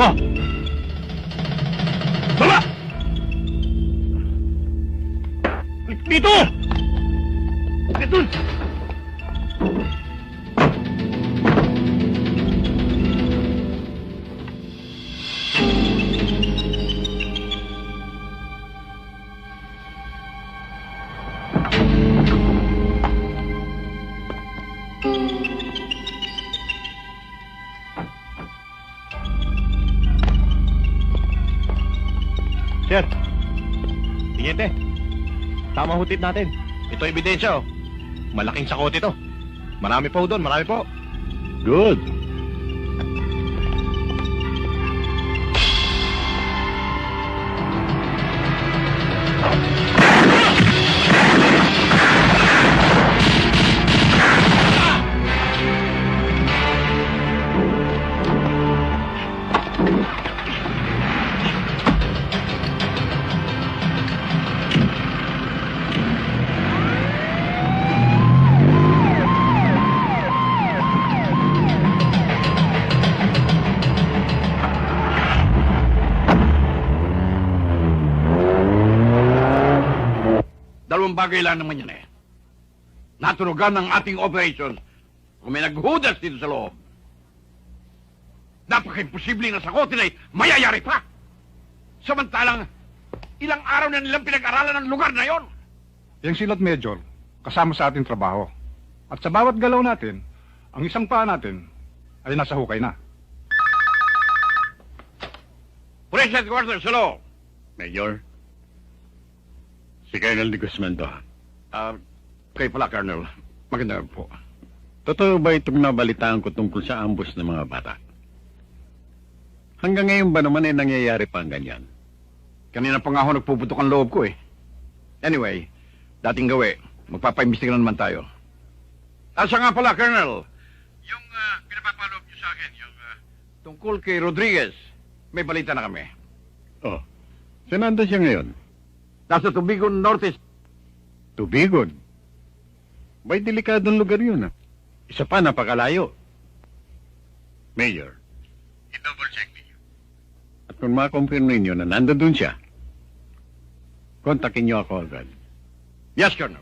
mo! Baba! Dito! Dito! Sir, tingente. Tama hutit natin. Ito ebidensya, oh. Malaking sakot ito. Marami po doon, marami po. Good. Dalawang bagay lang naman yan eh. Naturugan ng ating operation kung may naghudas dito sa loob. Napaka-imposible na sakotin ay mayayari pa. Samantalang, ilang araw na nilang pinag-aralan ng lugar na yon. Yung silot major, kasama sa ating trabaho. At sa bawat galaw natin, ang isang paa natin ay nasa hukay na. Police Headquarters, hello. Mayor, si Colonel de Guzman to. Kayo pala, Colonel. Maganda po. Totoo ba itong nabalitaan ko tungkol sa ambush ng mga bata? Hanggang ngayon ba naman ay nangyayari pa ang ganyan? Kanina pa nga ako nagpuputok ang loob ko eh. Anyway, dating gawi, magpapaimbestiga na naman tayo. Asa nga pala, Colonel? Yung pinapapaloob niyo sa akin, yung tungkol kay Rodriguez, may balita na kami. Oh, saan nandun siya ngayon? Nasa Tubigon Norte. Tubigon. May delikadong lugar yun, ah. Isa pa, napakalayo. Mayor, i-double check ninyo. At kung makonfirm ninyo na nandun siya, kontakin niyo ako agad. Yes, Colonel.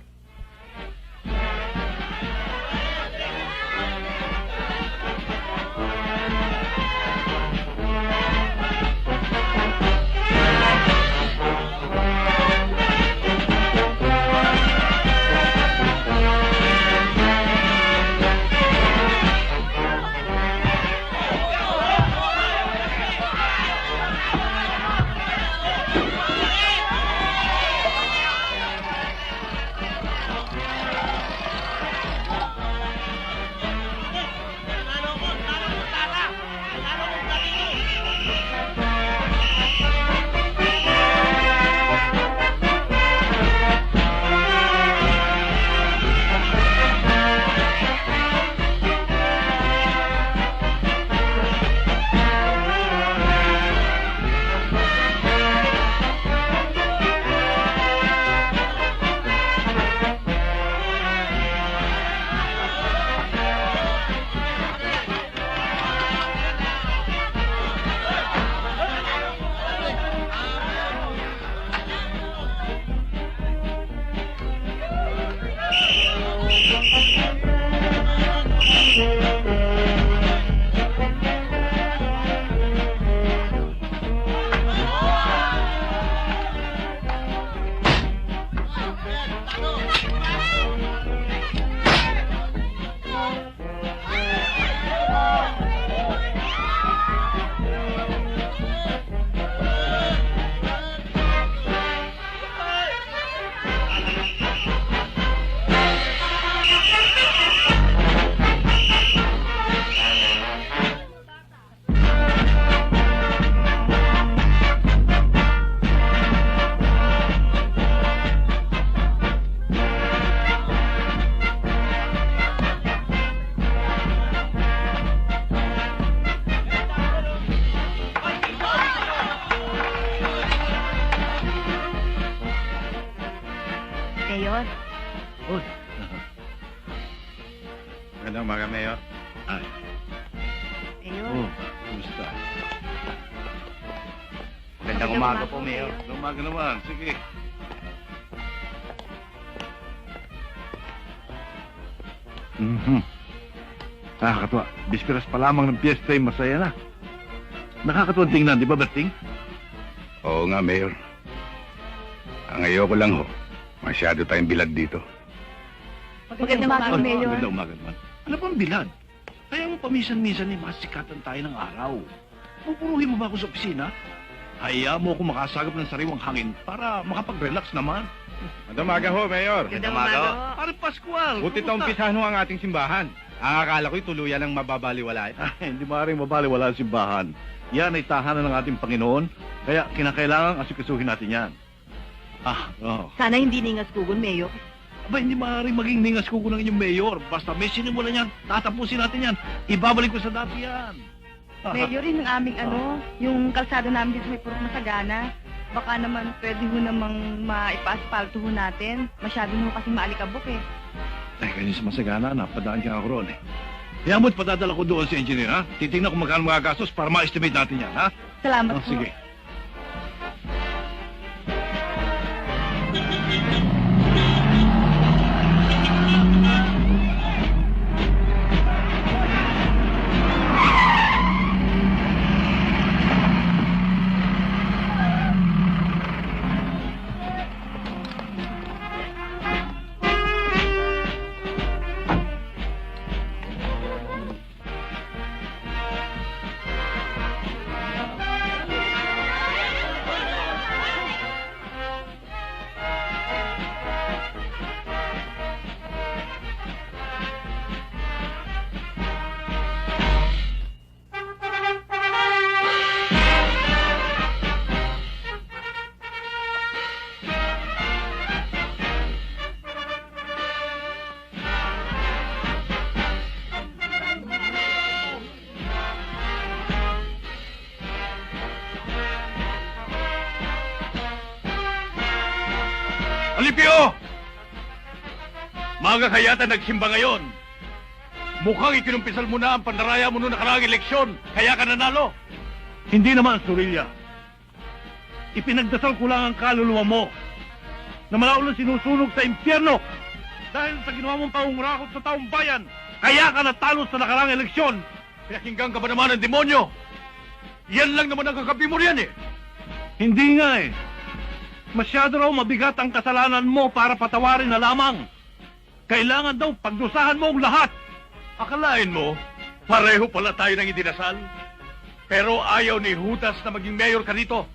Mayor. Uy. Magandang umaga, Mayor. Ah. Mayor. Oh. Kumusta? Magandang umaga po, Mayor. Magandang umaga naman. Sige. Nakakatuwa. Bisperas pa lamang ng piyesta ay masaya na. Nakakatuwa tingnan, di ba, Berting? Oo nga, Mayor. Ang ayoko lang ho, masyado tayong bilad dito. Magandang umaga, Mayor. Magandang umaga naman. Ano bang bilad? Kaya mo paminsan-minsan ay masikatan tayo ng araw. Pupuruhin mo ba ako sa opisina? Hayaan mo ako makasagap ng sariwang hangin para makapag-relax naman. Magandang umaga ho, Mayor. Magandang umaga. Pare Pascual, Buti kumusta? umpisahan ho ang ating simbahan. Ang akala ko'y tuluyan ng mababaliwala. Ay, hindi maaaring mabaliwala ang simbahan. Yan ay tahanan ng ating Panginoon, kaya kinakailangan asikasuhin natin yan. Sana hindi ningas kugon, Mayor. Aba, hindi maaaring maging ningas kuko ng inyong mayor. Basta may sinimulan yan, tatapusin natin yan. Ibabalik ko sa dati yan. Mayor, yung aming yung kalsada namin dito may purok na sagana. Baka naman pwede ho namang maipa-aspalto ho natin. Masyado ho kasi maalikabok eh. Ay, kanina sa masagana, napadaan ka ako roon eh. Kaya mo't padadala ko doon sa engineer, ha? Titingnan kung magkano mga gastos para ma-estimate natin yan, ha? Salamat po. Sige. Alipio! Maga ka yata nagsimba ngayon. Mukhang ikinumpisal mo na ang pandaraya mo noong nakaraang eleksyon, kaya ka nanalo. Hindi naman, Sorilla. Ipinagdasal ko lang ang kaluluwa mo na malaulang sinusunog sa impyerno dahil sa ginawa mong pangungurakot sa taong bayan. Kaya ka natalo sa nakaraang eleksyon. Pinakinggan ka ba naman ng demonyo? Yan lang naman ang kakapi mo riyan eh. Hindi nga eh. Masyado raw mabigat ang kasalanan mo para patawarin na lamang. Kailangan daw pagdusahan mo ang lahat. Akalain mo, pareho pala tayo ng idinasal. Pero ayaw ni Judas na maging mayor ka dito.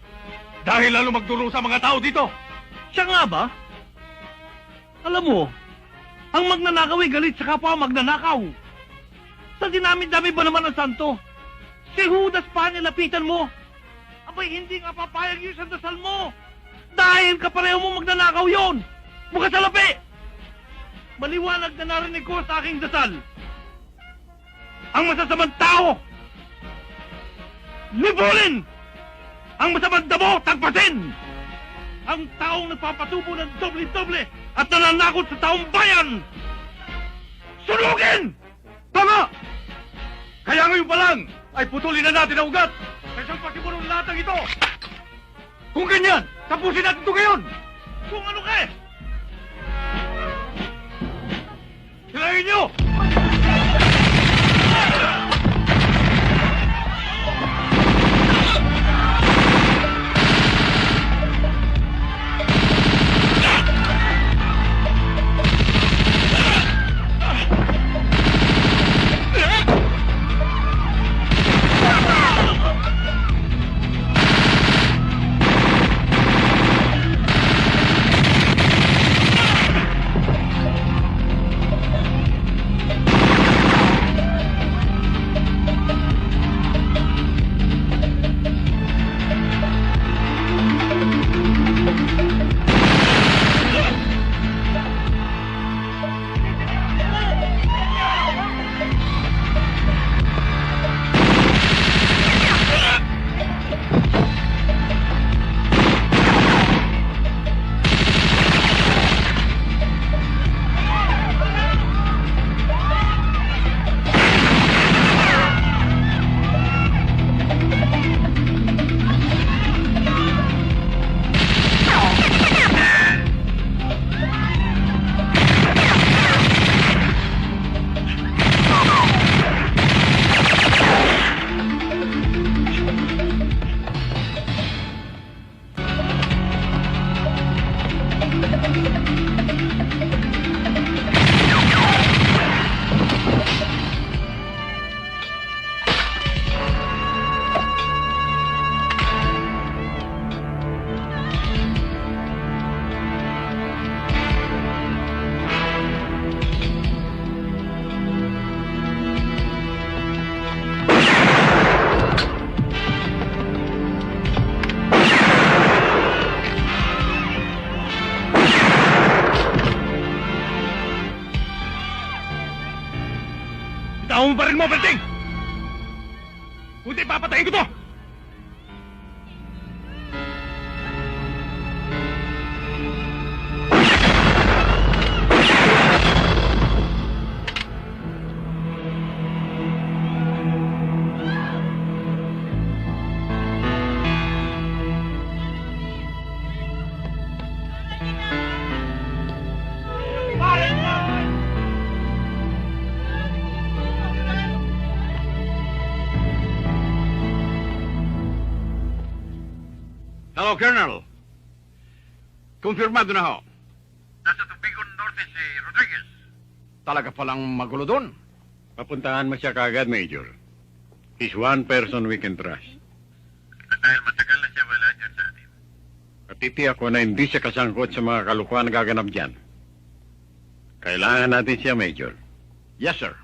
Dahil lalo magduro sa mga tao dito. Siya nga ba? Alam mo, ang magnanakaw ay galit sa kapwa magnanakaw. Sa dinami-dami ba naman ang santo? Si Judas pa nilapitan mo. Abay, hindi nga papayag yung sa dasal mo. Dahil kapareho mo magnanakaw yon. Mukha sa lapi. Maliwanag na narinig ko sa aking dasal. Ang masasamang tao, libulin! Ang masamang damo, tagpasin! Ang taong nagpapatubo ng doble-doble at nananakot sa taong bayan, sunugin! Tama! Kaya ngayon pa lang ay putulin na natin ang ugat sa isang pasimunong latang ito. Kung ganyan, tapusin natin ito ngayon! Kung ano ka eh! Hilahin niyo! Bitawan mo pa rin mo, Berting! Kundi papatayin ko to! Hello, Colonel. Konfirmado na ho. Nasa Tubigon Norte si Rodriguez. Talaga palang magulo doon. Papuntahan mo siya kagad, Major. He's one person we can trust. Dahil matagal na siya wala dyan sa atin. Natitiyak ko na hindi siya kasangkot sa mga kalukuhan na gaganap dyan. Kailangan natin siya, Major. Yes, sir.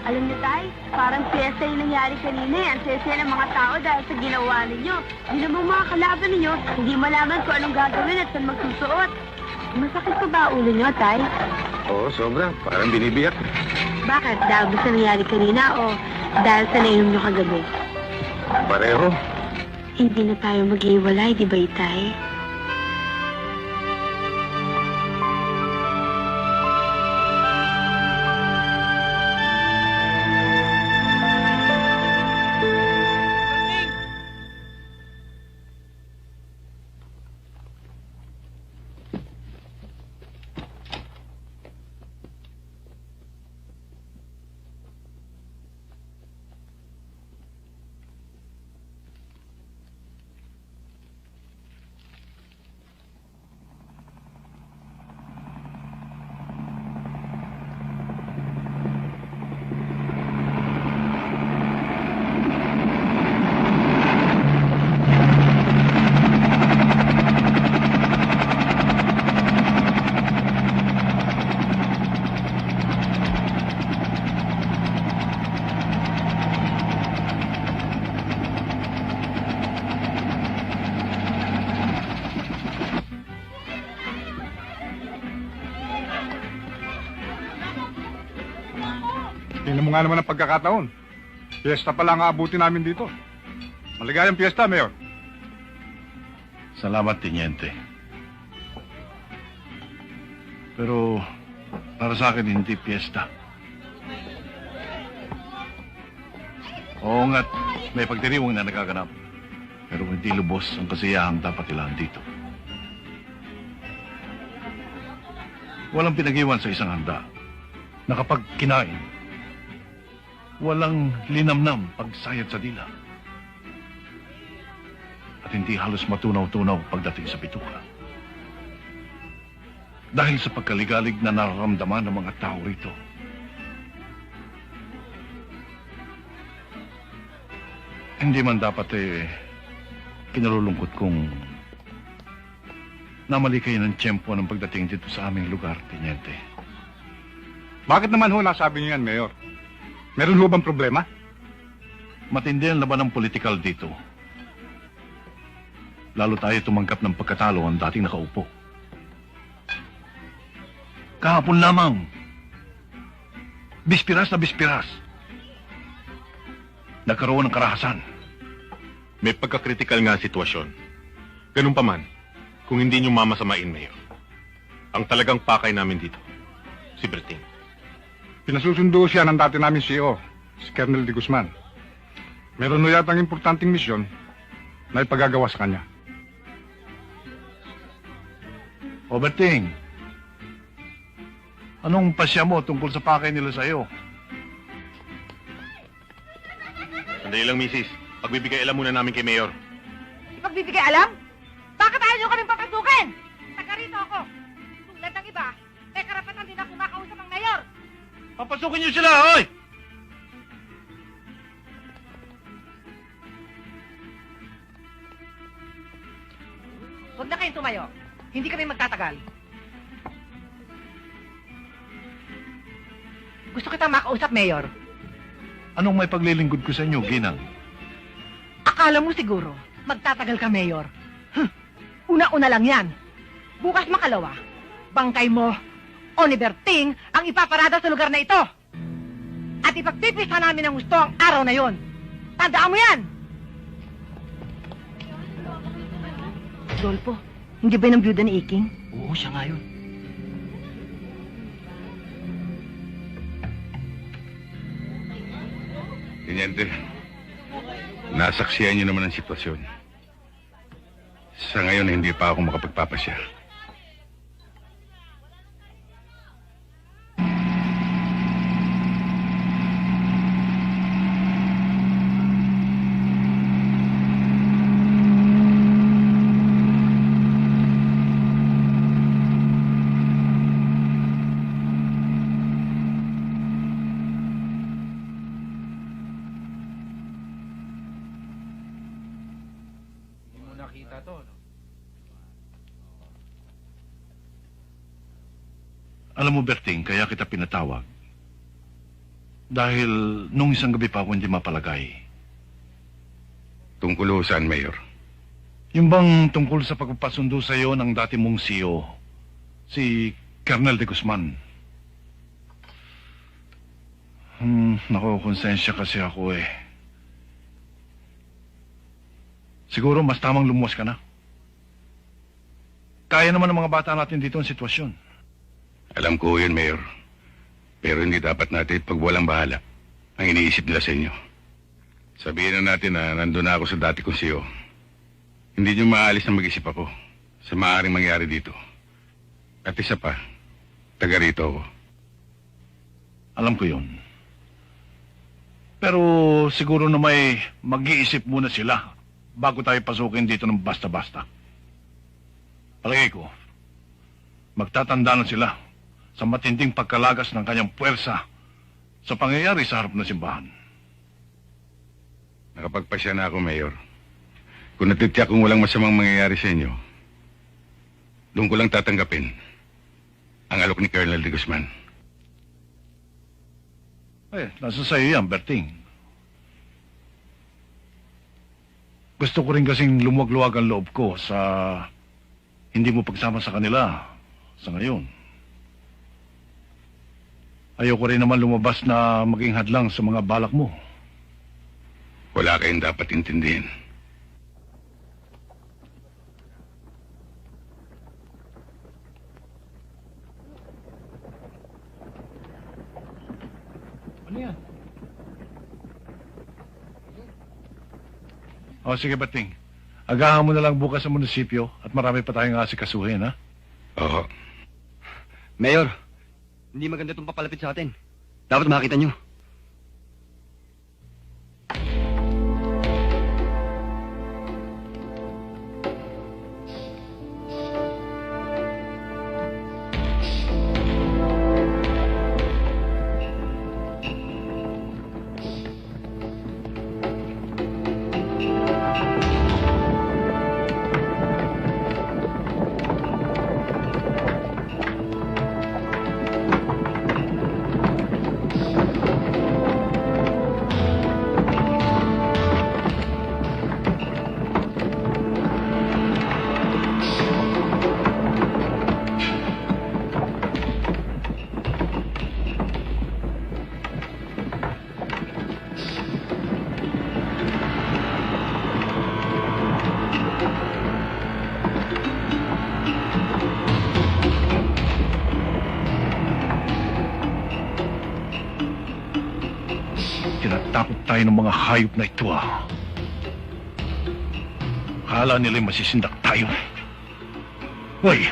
Alam niyo, Tay, parang piyesta yung nangyari kanina eh. Ang saya ng mga tao dahil sa ginawa ninyo. Hindi naman mga kalaban ninyo, hindi malaman kung anong gagawin at saan magsusuot. Masakit pa ba ulo niyo, Tay? Oo, sobra. Parang binibiyak. Bakit? Dahil ba sa nangyari kanina o dahil sa nainom niyo kagabi? Pareho. Hindi na tayo mag-iwalay, di ba, Tay? Tingnan mo nga naman ang pagkakataon. Piyesta pala ang aabuti namin dito. Maligayang piyesta, Mayor. Salamat, Teniente. Pero, para sa akin, hindi piyesta. Oo nga't may pagdiriwang na nagaganap. Pero hindi lubos ang kasiyahang dapat ilaan dito. Walang pinag-iwan sa isang handa na kapag kinain, walang linamnam pagsayad sa dila. At hindi halos matunaw-tunaw pagdating sa bituka. Dahil sa pagkaligalig na nararamdaman ng mga tao rito. Hindi man dapat kinalulungkot kung namali kayo ng tiyempo ng pagdating dito sa aming lugar, Teniente. Bakit naman ho nasabi niyo yan, Mayor? Meron ho bang problema? Matindi ang laban ng politikal dito. Lalo tayo tumanggap ng pagkatalo ang dating nakaupo. Kahapon lamang. Bispiras na bispiras. Nagkaroon ng karahasan. May pagkakritikal nga sitwasyon. Ganun pa man, kung hindi nyo mamasamain, Mayor. Ang talagang pakay namin dito, si Berting. Pinasusundo siya ng dati namin CEO, si Colonel de Guzman. Meron ho yatang importanteng misyon na ipagagawa sa kanya. O Berting, anong pasya mo tungkol sa pakay nila sa iyo? Sandali lang, Mrs. Pagbibigay alam muna namin kay Mayor. Ipagbibigay alam? Bakit ayaw nyo kaming papasukin? Taga rito ako. Tulad ng iba, may karapatan din ako makausap ang mayor. Papasukin nyo sila, hoy! Huwag na kayong tumayo. Hindi kami magtatagal. Gusto kitang makausap, Mayor. Anong may paglilingkod ko sa inyo, Ginang? Akala mo siguro, magtatagal ka, Mayor. Una-una lang yan. Bukas makalawa, bangkay mo o ni Berting ang ipaparada sa lugar na ito. At ipagpipisa namin ng gusto ang araw na yon. Tandaan mo yan! Dolpo, hindi ba ng byuda ni Iking? Oo, siya nga yun. Teniente, nasaksihan niyo naman ang sitwasyon. Sa ngayon, hindi pa ako makapagpapasya. Alam mo, Berting, kaya kita pinatawag. Dahil nung isang gabi pa ako hindi mapalagay. Tungkol ho saan, Mayor? Yung bang tungkol sa pagpapasundo sa iyo ng dati mong CEO, si Colonel de Guzman. Nakukonsensya kasi ako eh. Siguro mas tamang lumuwas ka na. Kaya naman ng mga bata natin dito ang sitwasyon. Alam ko yun, Mayor. Pero hindi dapat natin pagwalang bahala ang iniisip nila sa inyo. Sabihin na natin na nandun na ako sa dati kong CEO. Hindi nyo maalis na mag-isip ako sa maaaring mangyari dito. At isa pa, taga rito ako. Alam ko yun. Pero siguro na may mag-iisip muna sila bago tayo pasukin dito ng basta-basta. Palagay ko, magtatanda na sila sa matinding pagkalagas ng kanyang puwersa sa pangyayari sa harap ng simbahan. Nakapagpasya na ako, Mayor. Kung natitiyak kung walang masamang mangyayari sa inyo, doon ko lang tatanggapin ang alok ni Colonel de Guzman. Nasa sa'yo yan, Berting. Gusto ko rin kasing lumuwag-luwag ang loob ko sa hindi mo pagsama sa kanila sa ngayon. Ayoko rin naman lumabas na maging hadlang sa mga balak mo. Wala kayong dapat intindihin. Ano yan? O sige, Bating. Agahan mo na lang bukas sa munisipyo at marami pa tayong asikasuhin, ha? Oo. Mayor, hindi maganda itong papalapit sa atin. Dapat makita nyo. Tinatakot tayo ng mga hayop na ito, ah. Akala nila'y masisindak tayo. Hoy!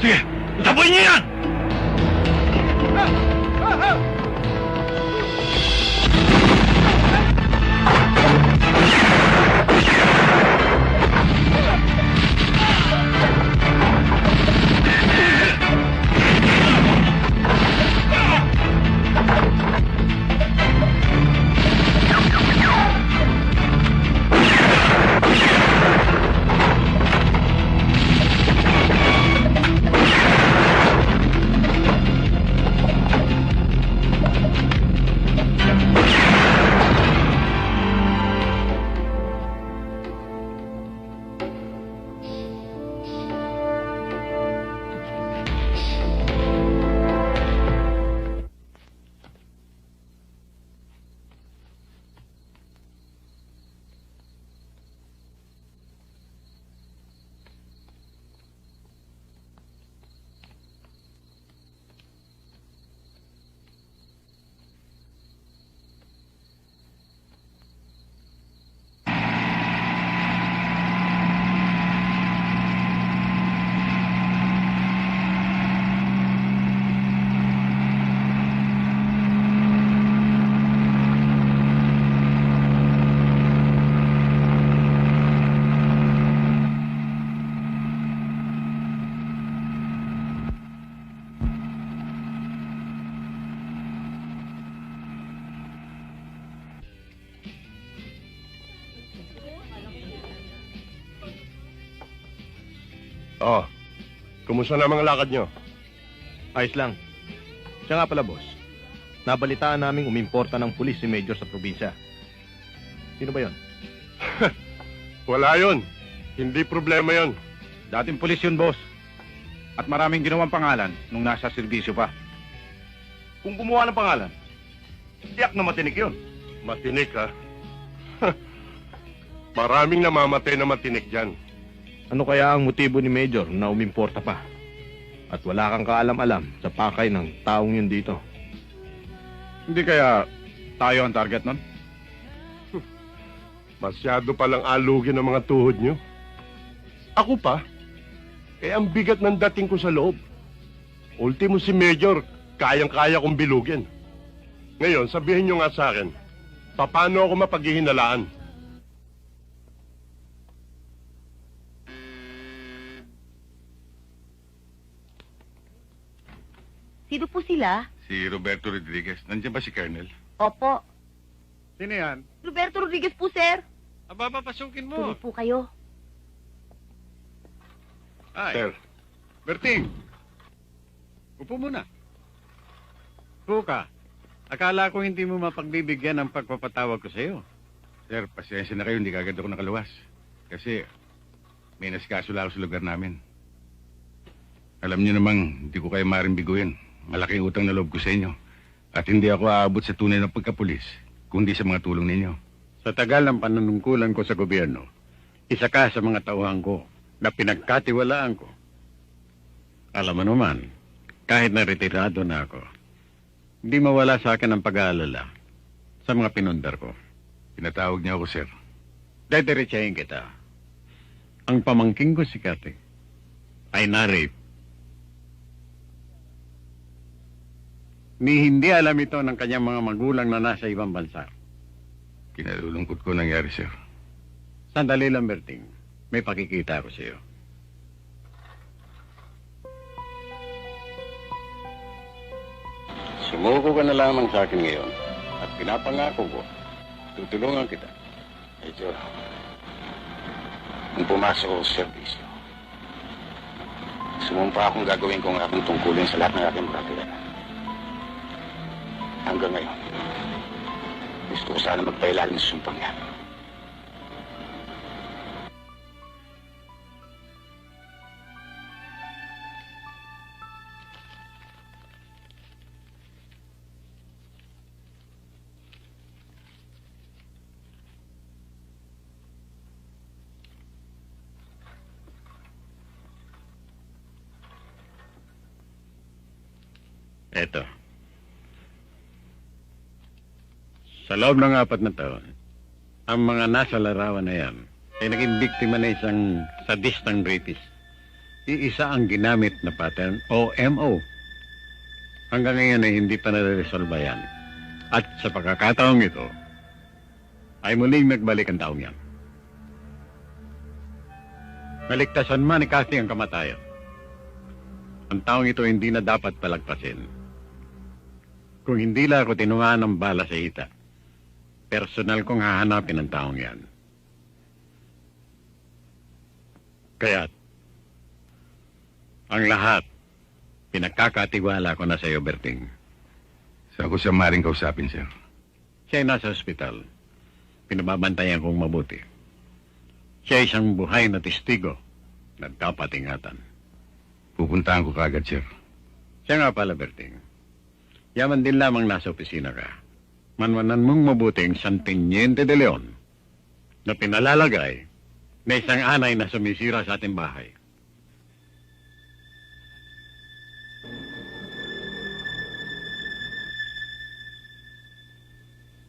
Sige, itaboy niyo yan! Oh, kumusta na mga lakad nyo? Ayos lang. Siya nga pala, boss. Nabalitaan naming umimporta ng pulis si Major sa probinsya. Sino ba yon? Wala yon. Hindi problema yon. Dating pulis yun, boss. At maraming ginawang pangalan nung nasa serbisyo pa. Kung gumawa ng pangalan, tiyak na matinik yun. Matinik, ha? Maraming namamatay na matinik dyan. Ano kaya ang motibo ni Major na umimporta pa? At wala kang kaalam-alam sa pakay ng taong yun dito. Hindi kaya tayo ang target nun? Masyado palang alugin ang mga tuhod nyo. Ako pa? Eh, ang bigat ng dating ko sa loob. Ultimo si Major, kayang-kaya kong bilugin. Ngayon, sabihin nyo nga sa akin, paano ako mapaghihinalaan? Sino po sila? Si Roberto Rodriguez. Nandiyan ba si Colonel? Opo. Sino yan? Roberto Rodriguez po, sir. Aba, papasukin Tuloy po kayo. Ay, Sir, Berting. Upo muna. Upo ka. Akala ko hindi mo mapagbibigyan ng pagpapatawag ko sa iyo. Sir, pasensya na kayo. Hindi kagad ako nakaluwas. Kasi may nasikasula ako sa lugar namin. Alam niyo namang hindi ko kayo maaaring biguin. Malaking utang na loob ko sa inyo. At hindi ako aabot sa tunay na pagkapulis, kundi sa mga tulong ninyo. Sa tagal ng panunungkulan ko sa gobyerno, isa ka sa mga tauhan ko na pinagkatiwalaan ko. Alam mo naman, kahit na retirado na ako, hindi mawala sa akin ang pag-aalala sa mga pinundar ko. Pinatawag niyo ako, sir. Dediretsahin kita. Ang pamangking ko si Kati ay na-rape. Ni hindi alam ito ng kanyang mga magulang na nasa ibang bansa. Kinalulungkot ko nangyari, sir. Sandali lang, Berting. May pakikita ako sa iyo. Sumuko ka na lamang sa akin ngayon at pinapangako ko, tutulungan kita. Medyo, nung pumasok ako sa servisyo, sumumpa akong gagawin kong aking tungkulin sa lahat ng aking kapalaran. Hanggang ngayon, gusto ko sana magpailalim sa sumpang yan. Eto. Sa loob ng 4 na taon, ang mga nasa larawan na yan ay naging biktima na isang sadistang rapist. Iisa ang ginamit na pattern o MO. Hanggang ngayon ay hindi pa nare-resolve yan. At sa pagkakataong ito, ay muling nagbalik ang taong yan. Naligtasan man ni Kathy ang kamatayan. Ang taong ito hindi na dapat palagpasin. Kung hindi lang ako tinuhaan ng bala sa hita, personal kong hahanapin ang taong yan. Kaya't, ang lahat, pinagkakatiwala ko na sa iyo, Berting. Saan ko siya maaaring kausapin, sir? Siya ay nasa ospital. Pinababantayan kong mabuti. Siya ay isang buhay na testigo na dapat ingatan. Pupuntahan ko kagad, sir. Siya nga pala, Berting. Yaman din lamang nasa opisina ka. Manwanan mong mabuting San Teniente de Leon na pinalalagay na isang anay na sumisira sa ating bahay.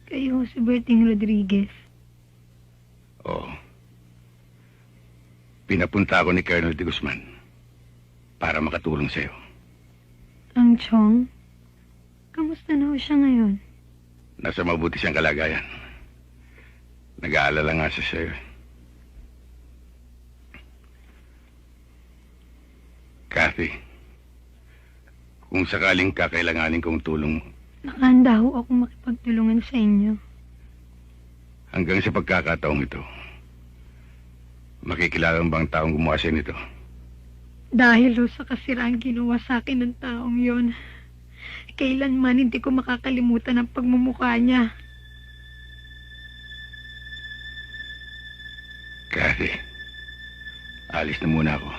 Kayo si Berting Rodriguez. Oo. Pinapunta ako ni Colonel de Guzman para makatulong sa'yo. Ang Chong? Kamusta na ho siya ngayon? Nasa mabuti siyang kalagayan. Nag-aalala nga siya sa'yo. Kathy, kung sakaling kakailanganin kong tulong mo, Nakahanda ho akong makipagtulungan sa inyo. hanggang sa pagkakataong ito, makikilala mo bang taong gumawa sa'yo nito? Dahil ho sa kasirang ginawa sa akin ng taong yon, kailanman hindi ko makakalimutan ang pagmumukha niya. Kathy, alis na muna ako.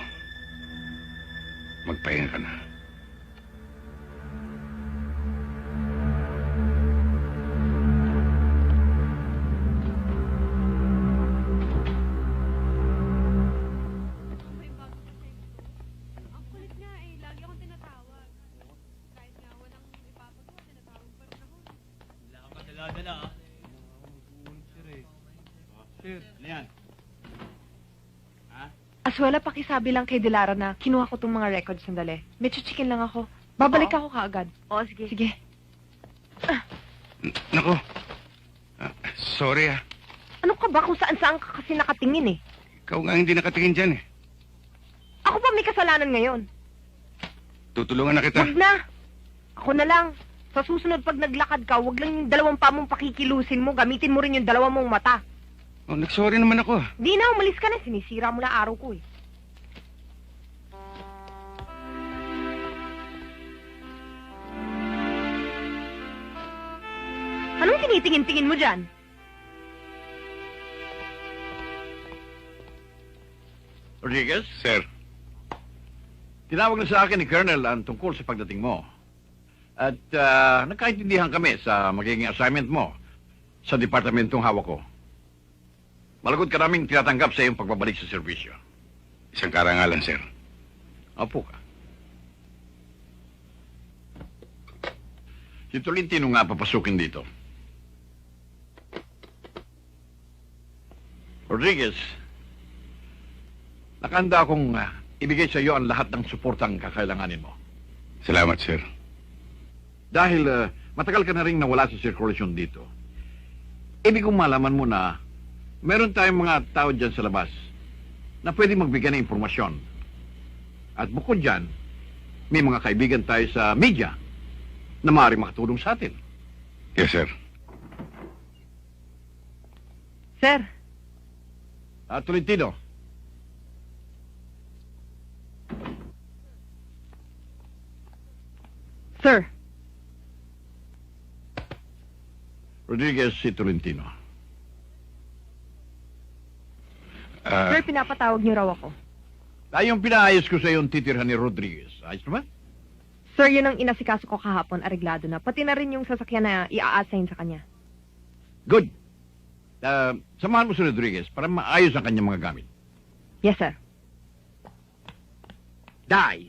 Magpahinga ka na. Aswela, pakisabi lang kay Dilara na kinuha ko tong mga records sandali. May chichikin lang ako. Babalik ako kaagad. Oo, sige. Sige. Nako. Sorry ah. Ano ka ba kung saan-saan ka kasi nakatingin eh? Ikaw nga hindi nakatingin dyan eh. Ako pa may kasalanan ngayon. Tutulungan na kita. Wag na. Ako na lang. Sa susunod pag naglakad ka, wag lang yung dalawang pa mong pakikilusin mo. Gamitin mo rin yung dalawang mong mata. Oh, nagsorry naman ako. Di na, umalis ka na. Sinisira mo na araw ko eh. Anong tinitingin-tingin mo dyan? Rodriguez, Sir, tinawag na sa akin ni Colonel ang tungkol sa pagdating mo. At nagkaintindihan kami sa magiging assignment mo sa departamentong hawak ko. Malagod ka naming tinatanggap sa iyong pagbabalik sa serbisyo. isang karangalan, sir. Opo ka. Si Tolentino nga papasukin dito. Rodriguez, nakahanda akong ibigay sa iyo ang lahat ng suportang kakailanganin mo. Salamat, sir. Dahil matagal ka na rin nawala sa circulation dito, ibig kong malaman mo na meron tayong mga tao dyan sa labas na pwede magbigay ng impormasyon. At bukod dyan, may mga kaibigan tayo sa media na maaaring makatulong sa atin. Yes, sir. Sir, Tolentino, sir. Rodriguez si Tolentino. Sir, pinapatawag niyo raw ako. Yung pinaayos ko sa iyong titirhan ni Rodriguez. Ayos naman? Sir, yun ang inasikaso ko kahapon, areglado na. Pati na rin yung sasakyan na i-assign sa kanya. Good. Samahan mo si Rodriguez para maayos ang kanyang mga gamit. Yes, sir. Day,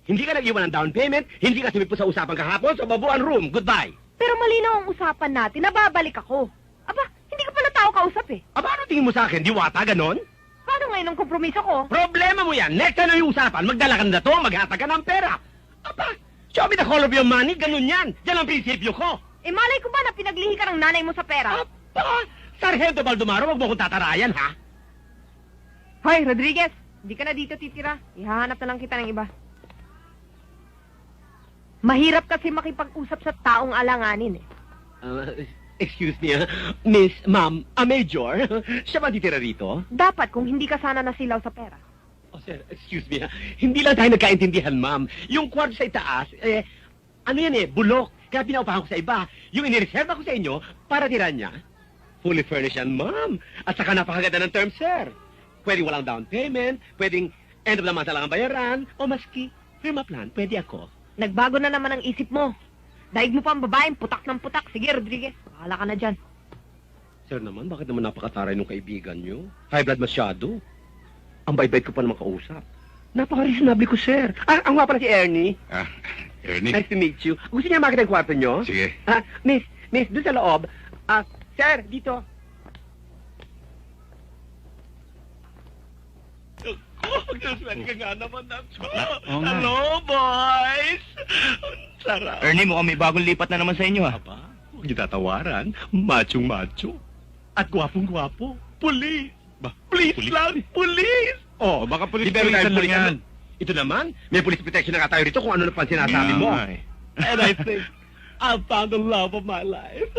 hindi ka nag-iwan ng down payment, hindi ka sumipot sa usapan kahapon, so babuan room, goodbye. Pero malinaw ang usapan natin, nababalik ako. Aba, hindi ko pala tao kausap eh. Aba, ano tingin mo sa akin? Diwata, ganon? Paano ngayon ang kompromiso ko? Problema mo yan. Next time na yung usapan, magdala ka na to, maghatag ka ng pera. Aba, show me the call of your money, ganun yan. Yan ang prinsipyo ko. Eh, malay ko ba na pinaglihi ka ng nanay mo sa pera? Aba, Sargento Baldumaro, wag mo kong tatarayan, ha? Hoy, Rodriguez, hindi ka na dito titira. Ihahanap na lang kita ng iba. Mahirap kasi makipag-usap sa taong alanganin eh. Excuse me, Miss, Ma'am, Major, siya ba titira rito? Dapat kung hindi ka sana nasilaw sa pera. Oh, sir, excuse me, hindi lang tayo nagkaintindihan, ma'am. Yung kwarto sa itaas, ano yan bulok. Kaya pinaupahan ko sa iba. Yung inireserva ko sa inyo, para tira niya. Fully furnished yan, ma'am. At saka napakaganda ng term, sir. Pwedeng walang down payment, pwedeng end of the month lang ang bayaran, o maski, firma plan, pwede ako. Nagbago na naman ang isip mo. Daig mo pa ang babaeng putak ng putak. Sige, Rodriguez, bahala ka na dyan. Sir naman, bakit naman napakataray ng kaibigan nyo? High blood masyado. Ang bait-bait ko pa naman kausap. Napaka-reasonable ko, sir. Ang nga pala si Ernie. Ernie. Nice to meet you. Gusto niya makita yung kwarto nyo? Sige. Miss, doon sa loob. Sir, dito. Magsuswerte ka nga naman ako. Hello, boys! Sarap. Ernie, mukhang may bagong lipat na naman sa inyo, Aba, huwag niyo tatawaran. Machong-macho. At gwapong-gwapo. Pulis. Please lang, police! Oh, baka police Pulisan lang yan. Ito naman, may police protection na nga tayo rito kung ano na pa sinasabi mo. And I think, I found the love of my life.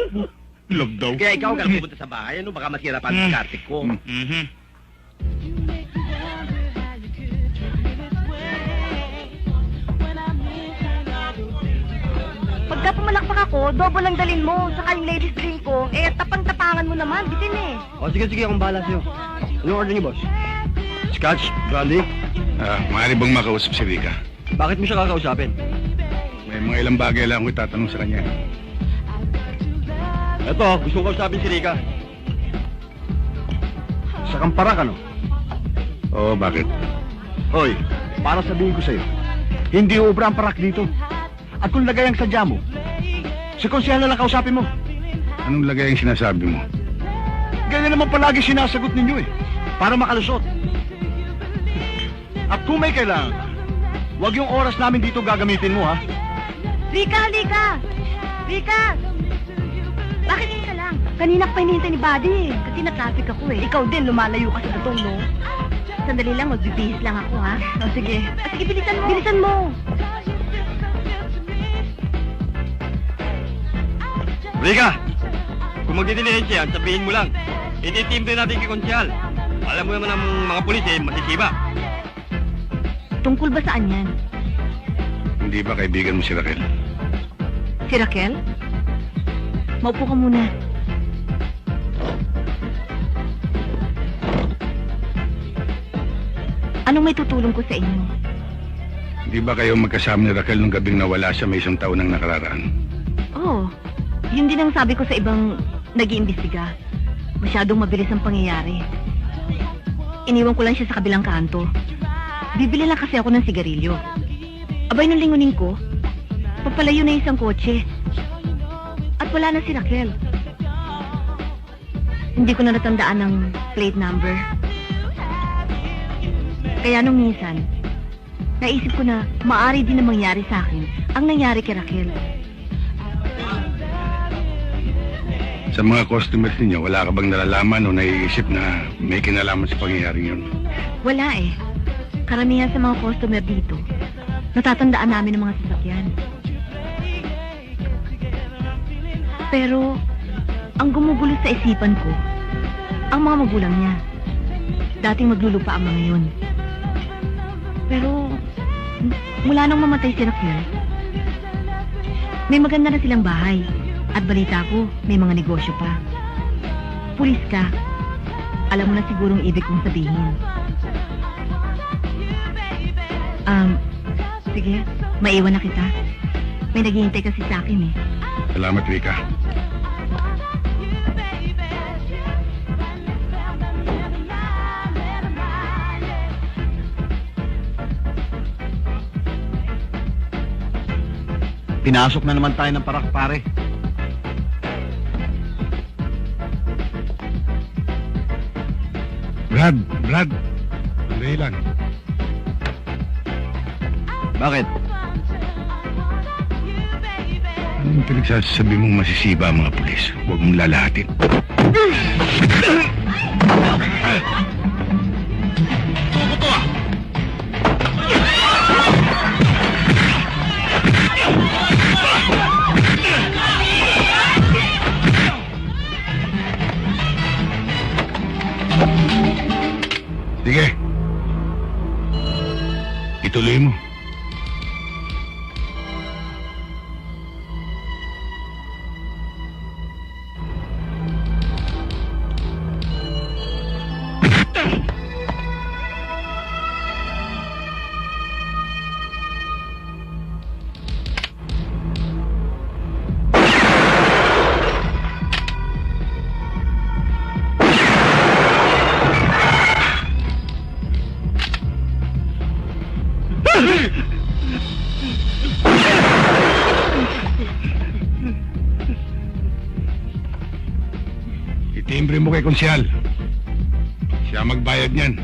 Love daw. Kaya ikaw, kaya pupunta sa bahay, ano? Baka masira pa ang diskarte ko. Mhm. pumalakpak ako, double lang dalin mo. Saka yung ladies drink ko, tapang-tapangan mo naman, bitin eh. O sige, akong bahala sa'yo. Anong order niyo, boss? Scotch? Brandy? Maaari bang makausap si Rika? Bakit mo siya kakausapin? May mga ilang bagay lang ako itatanong sa kanya. Eto, gusto ko kausapin si Rika. Sa Kamparak, ano? Oo, bakit? Hoy, para sabihin ko sa'yo, hindi ubra ang parak dito. At kung lagay ang sadya mo, si konsehal na lang kausapin mo. Anong lagay ang sinasabi mo? Ganyan naman palagi sinasagot ninyo eh, para makalusot. At kung may kailangan, huwag yung oras namin dito gagamitin mo, ha? Rika, halika! Rika! Bakit yun ka lang? Kanina pa hinihintay ni Buddy eh. Kasi na-traffic ako eh. Ikaw din, lumalayo ka sa datong, no? Sandali lang, magbibihis lang ako, ha? O, sige. Sige, bilisan mo. Bilisan mo. Rika, kung magdidilihin siya, sabihin mo lang. Ititimbre natin kay konsyal. Alam mo naman ang mga pulis eh, masisiba. Tungkol ba saan yan? Hindi ba kaibigan mo si Raquel? Si Raquel? Maupo ka muna. Anong may tutulong ko sa inyo? Hindi ba kayo magkasama ni Raquel nung gabing nawala siya may isang taon nang nakararaan? Oo. Yun din ang sabi ko sa ibang nag-iimbestiga. Masyadong mabilis ang pangyayari. Iniwan ko lang siya sa kabilang kanto. Bibili lang kasi ako ng sigarilyo. Abay nung lingunin ko, papalayo na isang kotse. At wala na si Raquel. Hindi ko na natandaan ang plate number. Kaya nung minsan, naisip ko na maaari din na mangyari sa akin ang nangyari kay Raquel. Sa mga customers ninyo, wala ka bang nalalaman o naiisip na may kinalaman sa pangyayaring yun? Wala eh. Karamihan sa mga customer dito, natatandaan namin ang mga sasakyan. Pero, ang gumugulo sa isipan ko, ang mga magulang niya. Dating maglulupa ang mga yun. Pero, mula nang mamatay si Raquel, may maganda na silang bahay. At balita ko, may mga negosyo pa. Pulis ka. Alam mo na sigurong ibig kong sabihin. Sige, maiwan na kita. May naghihintay kasi sa akin eh. Salamat, Rika. Pinasok na naman tayo ng parak, pare. Brad, sandali lang. Bakit? Anong pinagsasabi mong masisiba ang mga pulis? Huwag mong lalahatin. Sige. Ituloy mo. Itimbre mo kay konsyal. Siya magbayad niyan.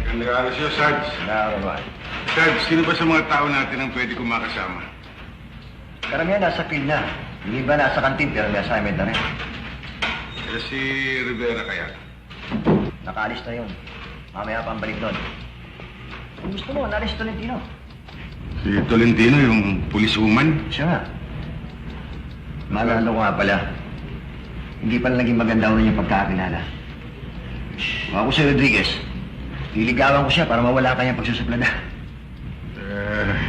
Ganda ka siya, Sarge. Sarge, sino ba sa mga tao natin ang pwede kong makasama? Karamihan nasa field na. Yung iba nasa kantin pero may assignment na rin. Si Rivera kaya? Nakaalis na yun. Mamaya pa ang balik doon. Kung gusto mo, naalis Tolentino. Si Tolentino, yung policewoman? Siya nga. Maalala ko nga pala. Hindi pala naging maganda ulit yung pagkakilala. Kung ako si Rodriguez, liligawan ko siya para mawala kanyang pagsusuplada.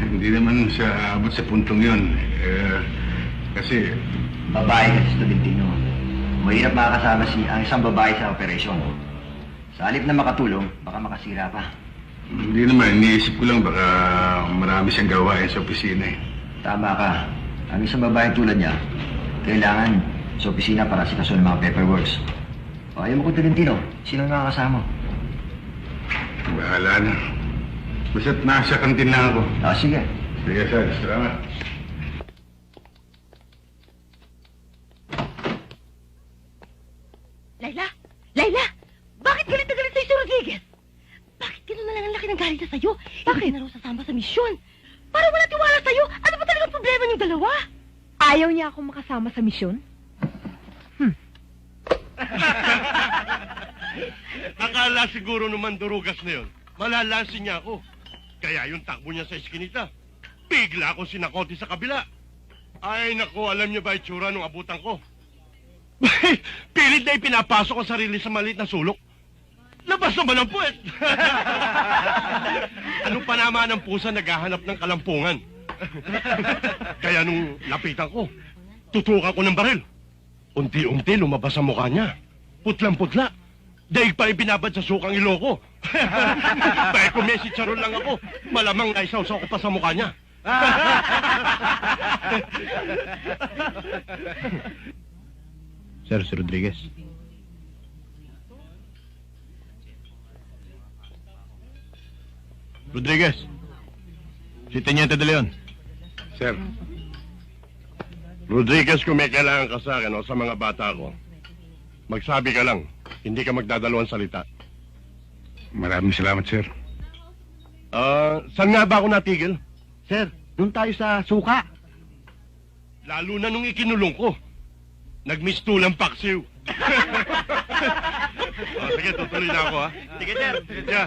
Hindi naman sa abot sa puntong yun. Kasi Babae kasi si Tolentino. Mahirap makakasama ang isang babae sa operasyon. Sa halip na makatulong, baka makasira pa. hindi naman, iniisip ko lang baka marami siyang gawain sa opisina eh. Tama ka. Ang isang babae tulad niya, kailangan sa opisina para sikaso ng mga paperworks. O ayaw mo kung Tolentino, sino nakakasama mo? Bahala na. Basta't nasa kantin lang ako. Sige. Sige, sir. Salamat. Layla! Layla! Bakit galit na galit sa'yo si Rodriguez? Bakit gano'n na lang ang laki ng galit na sa'yo? Bakit? Hindi na raw sasama sa misyon. Para wala tiwala sa'yo, ano ba talagang problema niyong dalawa? Ayaw niya akong makasama sa misyon? Akala siguro naman durugas na yun. Malalansin niya ako. Kaya yung takbo niya sa iskinita, bigla akong sinakote sa kabila. Ay, naku, alam niyo ba itsura nung abutan ko? Pilit na ipinapasok ang sarili sa maliit na sulok. Labas naman ang puwet! Ano pa naman ang pusa naghahanap ng kalampungan? Kaya nung lapitan ko, tutukan ko ng baril. Unti-unti lumabas ang mukha niya. Putlang-putla. Daig pa rin binabad sa sukang iloko. Dahil kung may sitsaron lang ako, malamang naisaw-saw ko pa sa mukha niya. Sir, si Rodriguez. Rodriguez. Si Teniente de Leon. Sir, Rodriguez, kung may kailangan ka sa akin o sa mga bata ko, magsabi ka lang, hindi ka magdadalawang salita. Maraming salamat, sir. Saan nga ba ako natigil? Sir, doon tayo sa suka. Lalo na nung ikinulong ko. Nagmistulang paksiw. Sige, tutuloy na ako, ha? Sige, sir. Sige,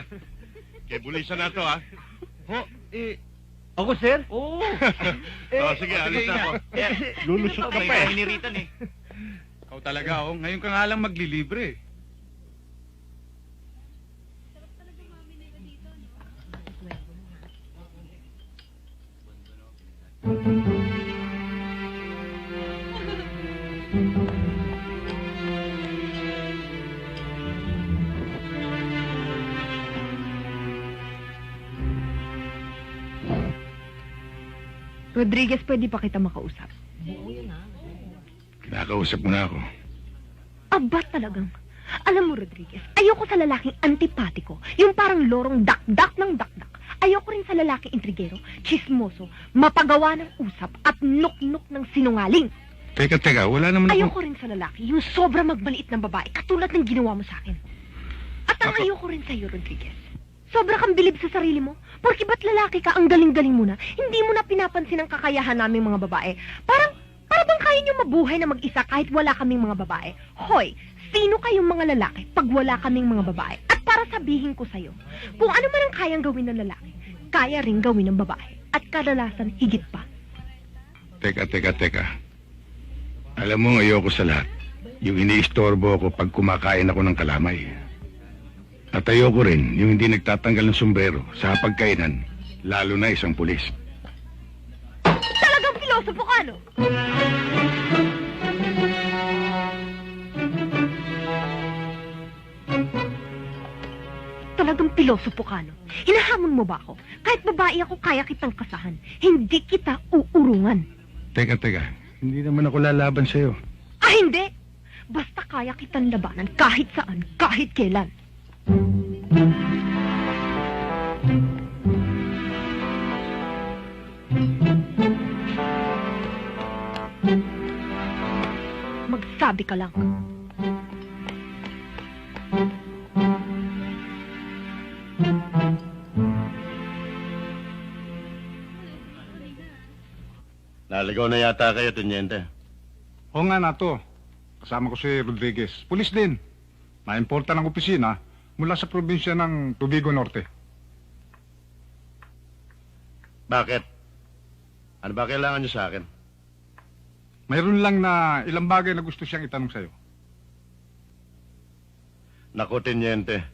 kaya bulisan na to, ha? Ako, sir? Oo. Sige, alis na ako. Lulusot ka pa, eh. Ikaw talaga, oh. Ngayon ka nga lang maglilibre. Rodriguez, pwede pa kita makausap? Kinakausap mo na ako. Aba talagang. Alam mo, Rodriguez, ayoko sa lalaking antipatiko. Yung parang lorong dakdak ng dakdak. Ayoko rin sa lalaking intrigero, chismoso, mapagawa ng usap at nuk-nuk ng sinungaling. Teka, wala naman Ayoko rin sa lalaki, yung sobra magbaliit ng babae, katulad ng ginawa mo sa akin. At ang ayoko rin sa'yo, Rodriguez. Sobra kang bilib sa sarili mo. Porque ba't lalaki ka, ang galing-galing mo na, hindi mo na pinapansin ang kakayahan naming mga babae. Para bang kaya niyo mabuhay na mag-isa kahit wala kaming mga babae. Hoy, sino kayong mga lalaki pag wala kaming mga babae? At para sabihin ko sa'yo, kung ano man ang kayang gawin ng lalaki, kaya rin gawin ng babae. At kadalasan, higit pa. Teka. Alam mo, ayoko sa lahat. Yung iniistorbo ako pag kumakain ako ng kalamay. At ayoko rin yung hindi nagtatanggal ng sombrero sa pagkainan, lalo na isang pulis. Talagang pilosopo ka, no? Talagang pilosopo ka, no? Hinahamon mo ba ako? Kahit babae ako, kaya kitang kasahan. Hindi kita uurungan. Teka. Hindi naman ako lalaban sa'yo. Hindi! Basta kaya kitang labanan kahit saan, kahit kailan. Magsabi ka lang. Naligaw na yata kayo, Teniente. Oo nga na to. Kasama ko si Rodriguez. Pulis din. Na-importa ng opisina mula sa probinsya ng Tubigo Norte. Bakit? Ano ba kailangan niyo sa akin? Mayroon lang na ilang bagay na gusto siyang itanong sa'yo. Nako, Tenyente.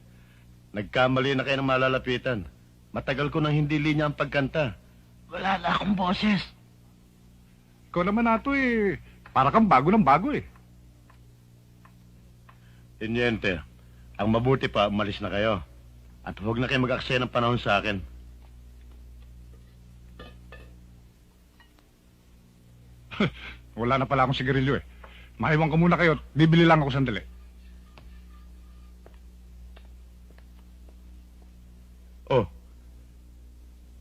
Nagkamali na kayo ng malalapitan. Matagal ko nang hindi linya ang pagkanta. Wala na akong boses. Ikaw naman nato para kang bago ng bago eh. Tenyente, ang mabuti pa, umalis na kayo. At huwag na kayo mag-aksaya ng panahon sa akin. Wala na pala akong sigarilyo eh. Maiwan ka muna kayo at bibili lang ako sandali. Oh,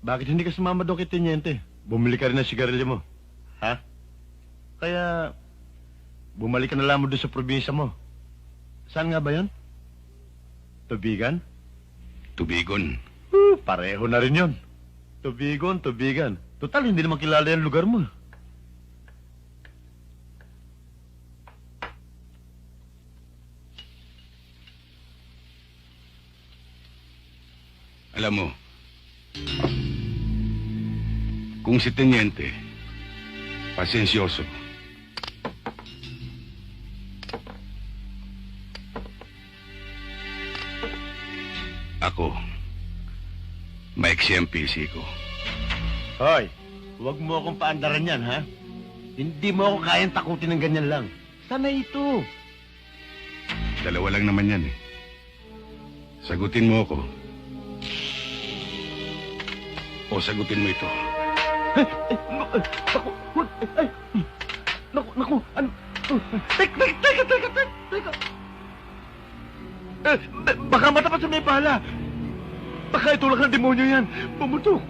bakit hindi ka sumama doon kay Tenyente? Bumili ka rin ng sigarilyo mo. Ha? Kaya, bumalik ka na lamang doon sa probinsya mo. Saan nga ba yun? Tubigan? Tubigon. Pareho na rin yun. Tubigon, Tubigan. Total, hindi naman kilala yung lugar mo. Alam mo, kung si Tenyente, pasensyoso, ako, maiksi ang PC ko. Hoy, huwag mo akong paandaran yan, ha? Hindi mo ako kayang takutin ng ganyan lang. Sana ito. Dalawa lang naman yan eh. Sagutin mo ako. O sagutin mo ito. Naku, ano? Teka. Baka matapat sa may bala. Baka itulak ng demonyo yan. Pumutok.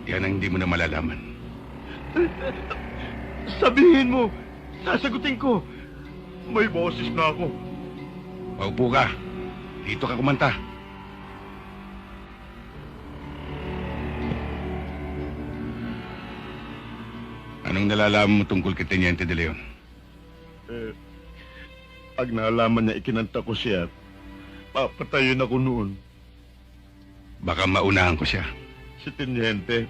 Yan ang hindi mo na malalaman. Sabihin mo, sasagutin ko. May boses na ako. Paupo ka. Dito ka kumanta. Anong nalalaman mo tungkol kay Teniente de Leon? Pag nalaman niya ikinanta ko siya, papatayin ako noon. Baka maunahan ko siya. Si Teniente,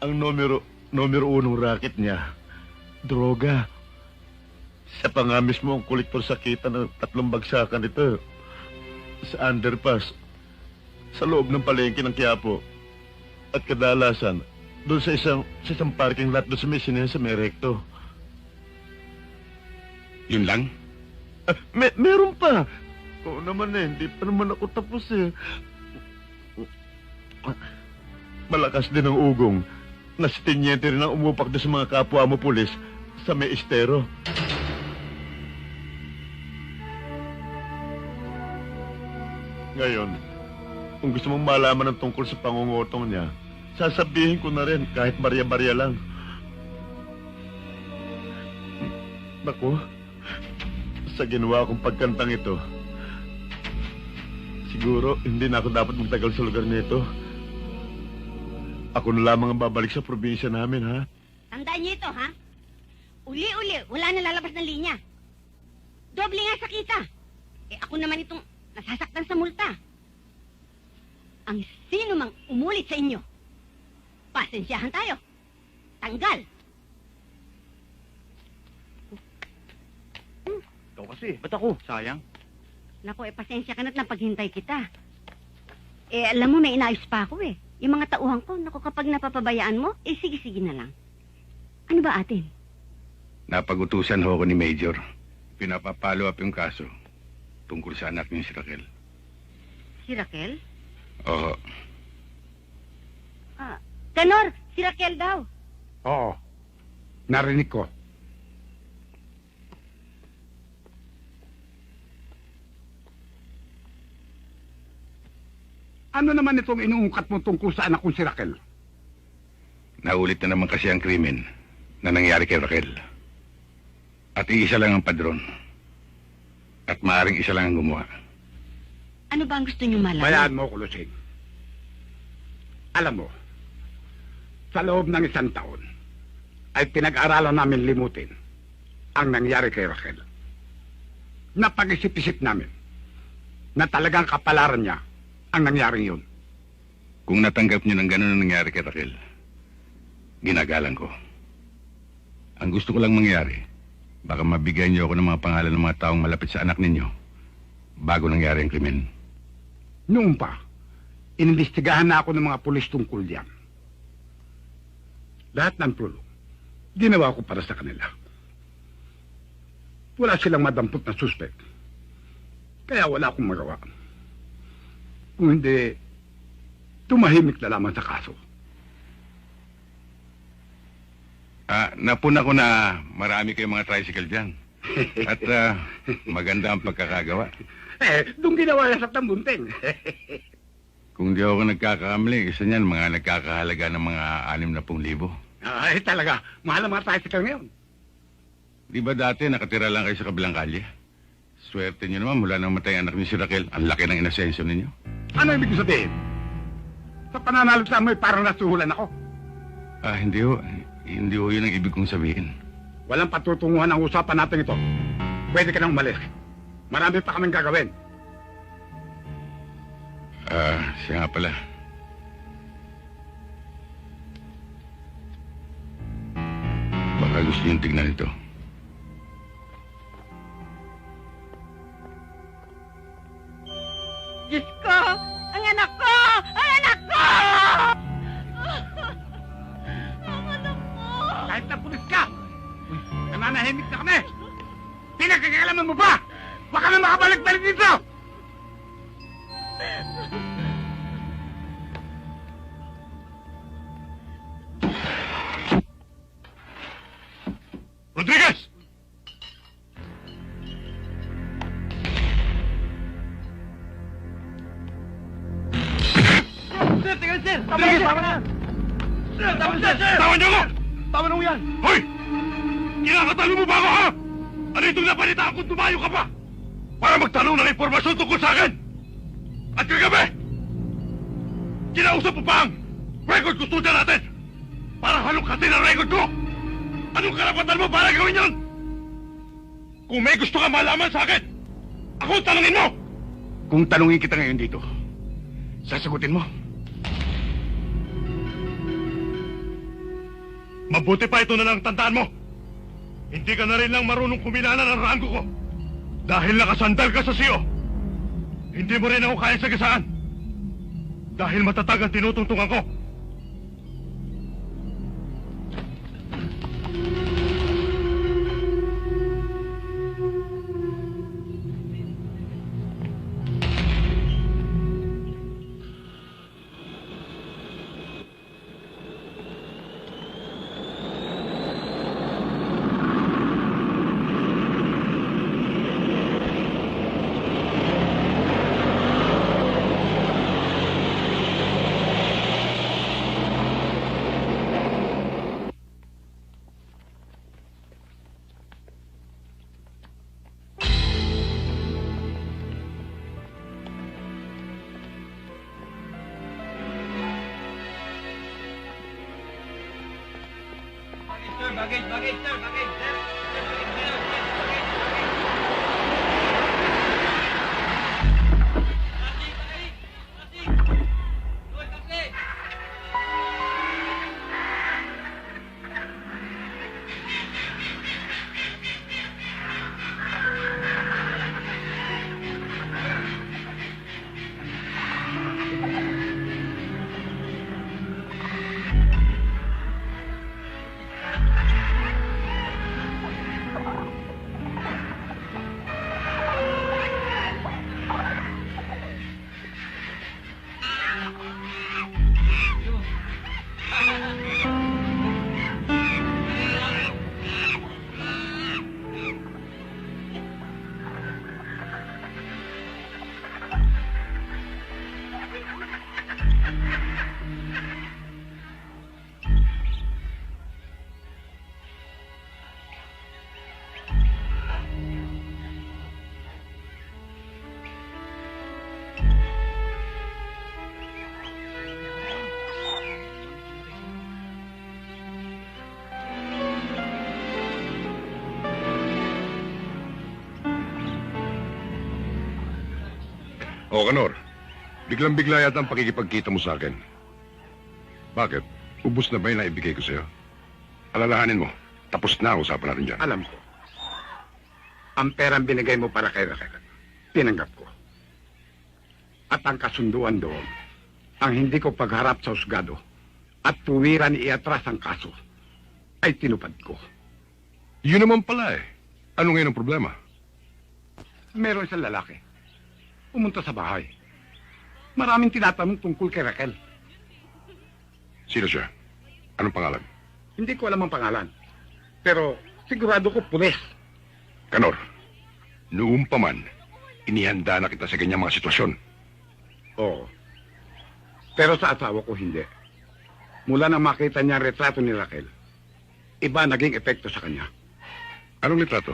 ang numero unong racket niya, droga. Siya pa nga mismo ang kolektor sa kita ng 3 bagsakan ito. Sa underpass, sa loob ng palengke ng Quiapo. At kadalasan, doon sa isang parking lot doon sa may sinehan sa may recto. Yun lang? Meron pa. Oo naman hindi pa naman ako tapos eh. Malakas din ang ugong na si Teniente rin ang umupak doon sa mga kapwa mo pulis sa may estero. Ngayon, kung gusto mong malaman ng tungkol sa pangungutong niya, sasabihin ko na rin kahit barya-barya lang. Naku, sa ginawa kong pagkantang ito, siguro hindi na ako dapat magtagal sa lugar nito. Ako na lamang ang babalik sa probinsya namin, ha? Tandaan niyo ito, ha? Uli-uli, wala na lalabas ng linya. Doble nga sa kita. Ako naman itong nasasaktan sa multa. Ang sino mang umulit sa inyo, pasensyahan tayo. Tanggal. Ikaw kasi, ba't ako? Sayang. Naku, pasensya ka na't napaghintay kita. Alam mo, may inaayos pa ako eh. Yung mga tauhan ko, naku, kapag napapabayaan mo, sige-sige na lang. Ano ba atin? Napagutusan ho ko ni Major. Pinapapalo up yung kaso tungkol sa anak niyo si Raquel. Si Raquel? Oo. Tenor, si Raquel daw. Oo. Narinig ko. Ano naman itong inuungkat mo tungkol sa anak kong si Raquel? Naulit na naman kasi ang krimen na nangyari kay Raquel. At iisa lang ang padron. At maaring isa lang ang gumawa. Ano ba ang gusto niyo malaman? Bayaan mo, Kulusing. Alam mo, sa loob ng 1 taon, ay pinag-aralan namin limutin ang nangyari kay Raquel. Napag-isip-isip namin na talagang kapalaran niya ang nangyaring yun. Kung natanggap niyo ng gano'n ang nangyari kay Raquel, ginagalang ko. Ang gusto ko lang mangyari, baka mabigyan niyo ako ng mga pangalan ng mga taong malapit sa anak ninyo bago nangyari ang krimen. Noon pa, inimbestigahan na ako ng mga pulis tungkol diyan. Lahat ng tulong, ginawa ko para sa kanila. Wala silang madampot na suspect. Kaya wala akong magawa. Kung hindi, tumahimik na lamang sa kaso. Napuna ko na marami kayong mga tricycle dyan. At maganda ang pagkakagawa. Doon ginawa sa tambunting. Kung di ako nagkakamali, isa niyan mga nagkakahalaga ng mga 60,000. Talaga, mahal ang mga tricycle ngayon. Di ba dati nakatira lang kayo sa kabilang kalye? Swerte niyo naman mula nang matay ang anak ni si Raquel. Ang laki ng inasensyo ninyo. Ano ibig sabihin? Sa pananalo sa amoy, parang nasuhulan ako. Hindi ho. Hindi ho yun ang ibig kong sabihin. Walang patutunguhan ang usapan natin ito. Pwede ka nang umalis. Marami pa kaming gagawin. Siya nga pala. Baka gusto niyong tignan ito. Diyos ko! Ang anak ko! Ang anak ko! Ang anak ko! Kahit na pulis ka, nananahimik na kami. Pinagkakalaman mo ba? Baka na makabalik-balik dito! Rodriguez! Sir, tingnan sir! Tama na, tama na! Sir, tama na, sir! Tawan niyo ako! Tama na yan! Hoy! Kinakatalo mo ba ako, ha? Ano itong napalitaan kung tumayo ka pa? Para magtanong ng impormasyon tungkol sa akin! At kagabi! Kinausap mo pa ang record custodian natin! Para halukatin ang record ko! Anong karapatan mo para gawin yun? Kung may gusto ka malaman sa akin, ako ang tanungin mo! Kung tanungin kita ngayon dito, sasagutin mo. Mabuti pa ito na lang tandaan mo. Hindi ka na rin lang marunong kuminana ng ranggo ko. Dahil nakasandal ka sa siyo. Hindi mo rin ako kaya sagasaan. Dahil matatag ang tinutungtungan ko. O, Kanor, biglang-bigla yata ang pakikipagkita mo sa akin. Bakit? Ubus na ba yung naibigay ko sa'yo? Alalahanin mo, Tapos na ang usapan natin dyan. Alam ko. Ang perang binigay mo para kay Raquel, tinanggap ko. At ang kasunduan doon, ang hindi ko pagharap sa husgado at tuwiran iatras ang kaso, ay tinupad ko. Yun naman pala eh. Ano ngayon ang problema? Meron isang lalaki. Pumunta sa bahay. Maraming tinatanong tungkol kay Raquel. Sino siya? Anong pangalan? Hindi ko alam ang pangalan. Pero sigurado ko pulis. Kanor, noong pa man, inihanda na kita sa ganyang mga sitwasyon. Oo. Pero sa asawa ko hindi. Mula nang makita niya ang retrato ni Raquel, iba naging epekto sa kanya. Anong litrato?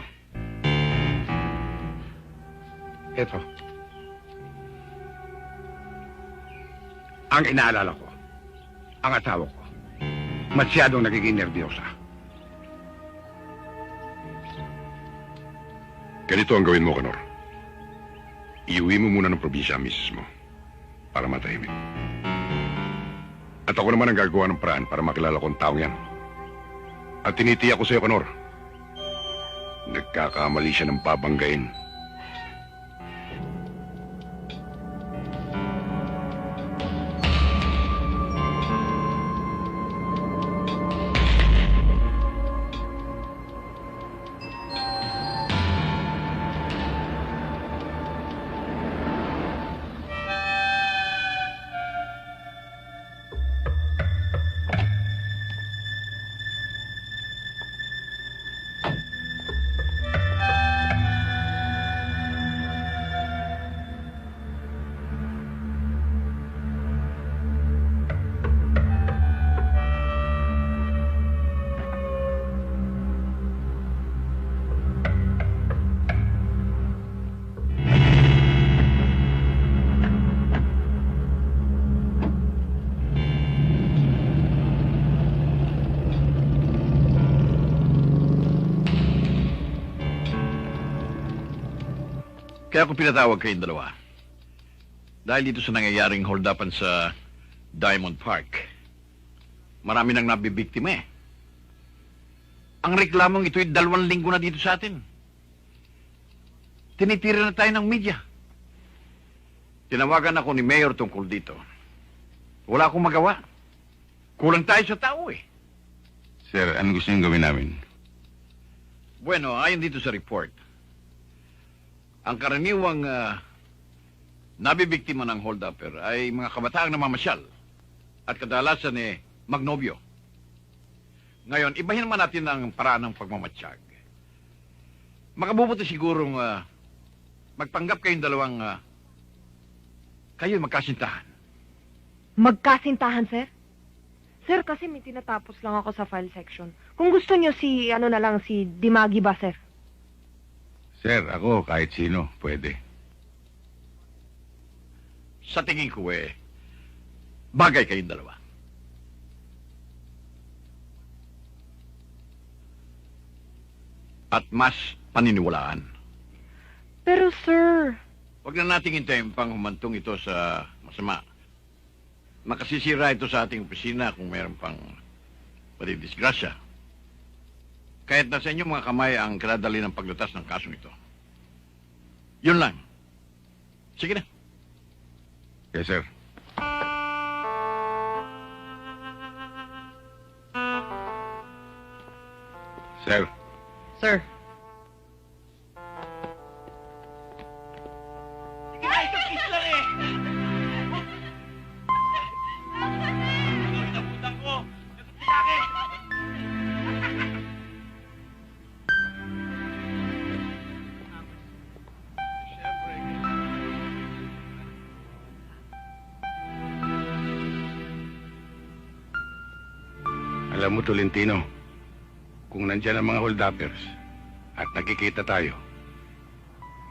Eto. Ang inaalala ko, ang asawa ko, masyadong nagiging nervyosa. Ganito ang gawin mo, Kanor. Iuwi mo muna ng probinsya ang misis mo para matahimik. At ako naman ang gagawa ng paraan para makilala ko ang taong yan. At tinitiyak ko sa iyo, Kanor, nagkakamali siya ng babanggain. Kaya ako pinatawag kayong dalawa. Dahil dito sa nangyayaring hold-upan sa Diamond Park, marami nang nabibiktima eh. Ang reklamong ito'y 2 linggo na dito sa atin. Tinitira na tayo ng media. Tinawagan ako ni Mayor tungkol dito. Wala akong magawa. Kulang tayo sa tao eh. Sir, ano gusto niyong gawin namin? Bueno, ayon dito sa report, ang karaniwang nabibiktima ng hold-upper ay mga kabataang namamasyal at kadalasan magnobyo. Ngayon, ibahin naman natin ang paraan ng pagmamatsyag. Makabubuti sigurong magpanggap kayong dalawang kayo magkasintahan. Magkasintahan, sir? Sir, kasi may tinatapos lang ako sa file section. Kung gusto niyo si Dimagi ba, sir? Sir, ako kahit sino, pwede. Sa tingin ko bagay kayong dalawa. At mas paniniwalaan. Pero, sir... Huwag na nating hintayin pang humantong ito sa masama. Makasisira ito sa ating opisina kung mayroon pang madidisgrasya. Kahit nasa inyo mga kamay ang kinadali ng paglutas ng kasong ito. Yun lang. Sige na. Yes, sir. Sir. Sir. Alam mo, Tolentino, kung nandyan ang mga hold-uppers at nakikita tayo,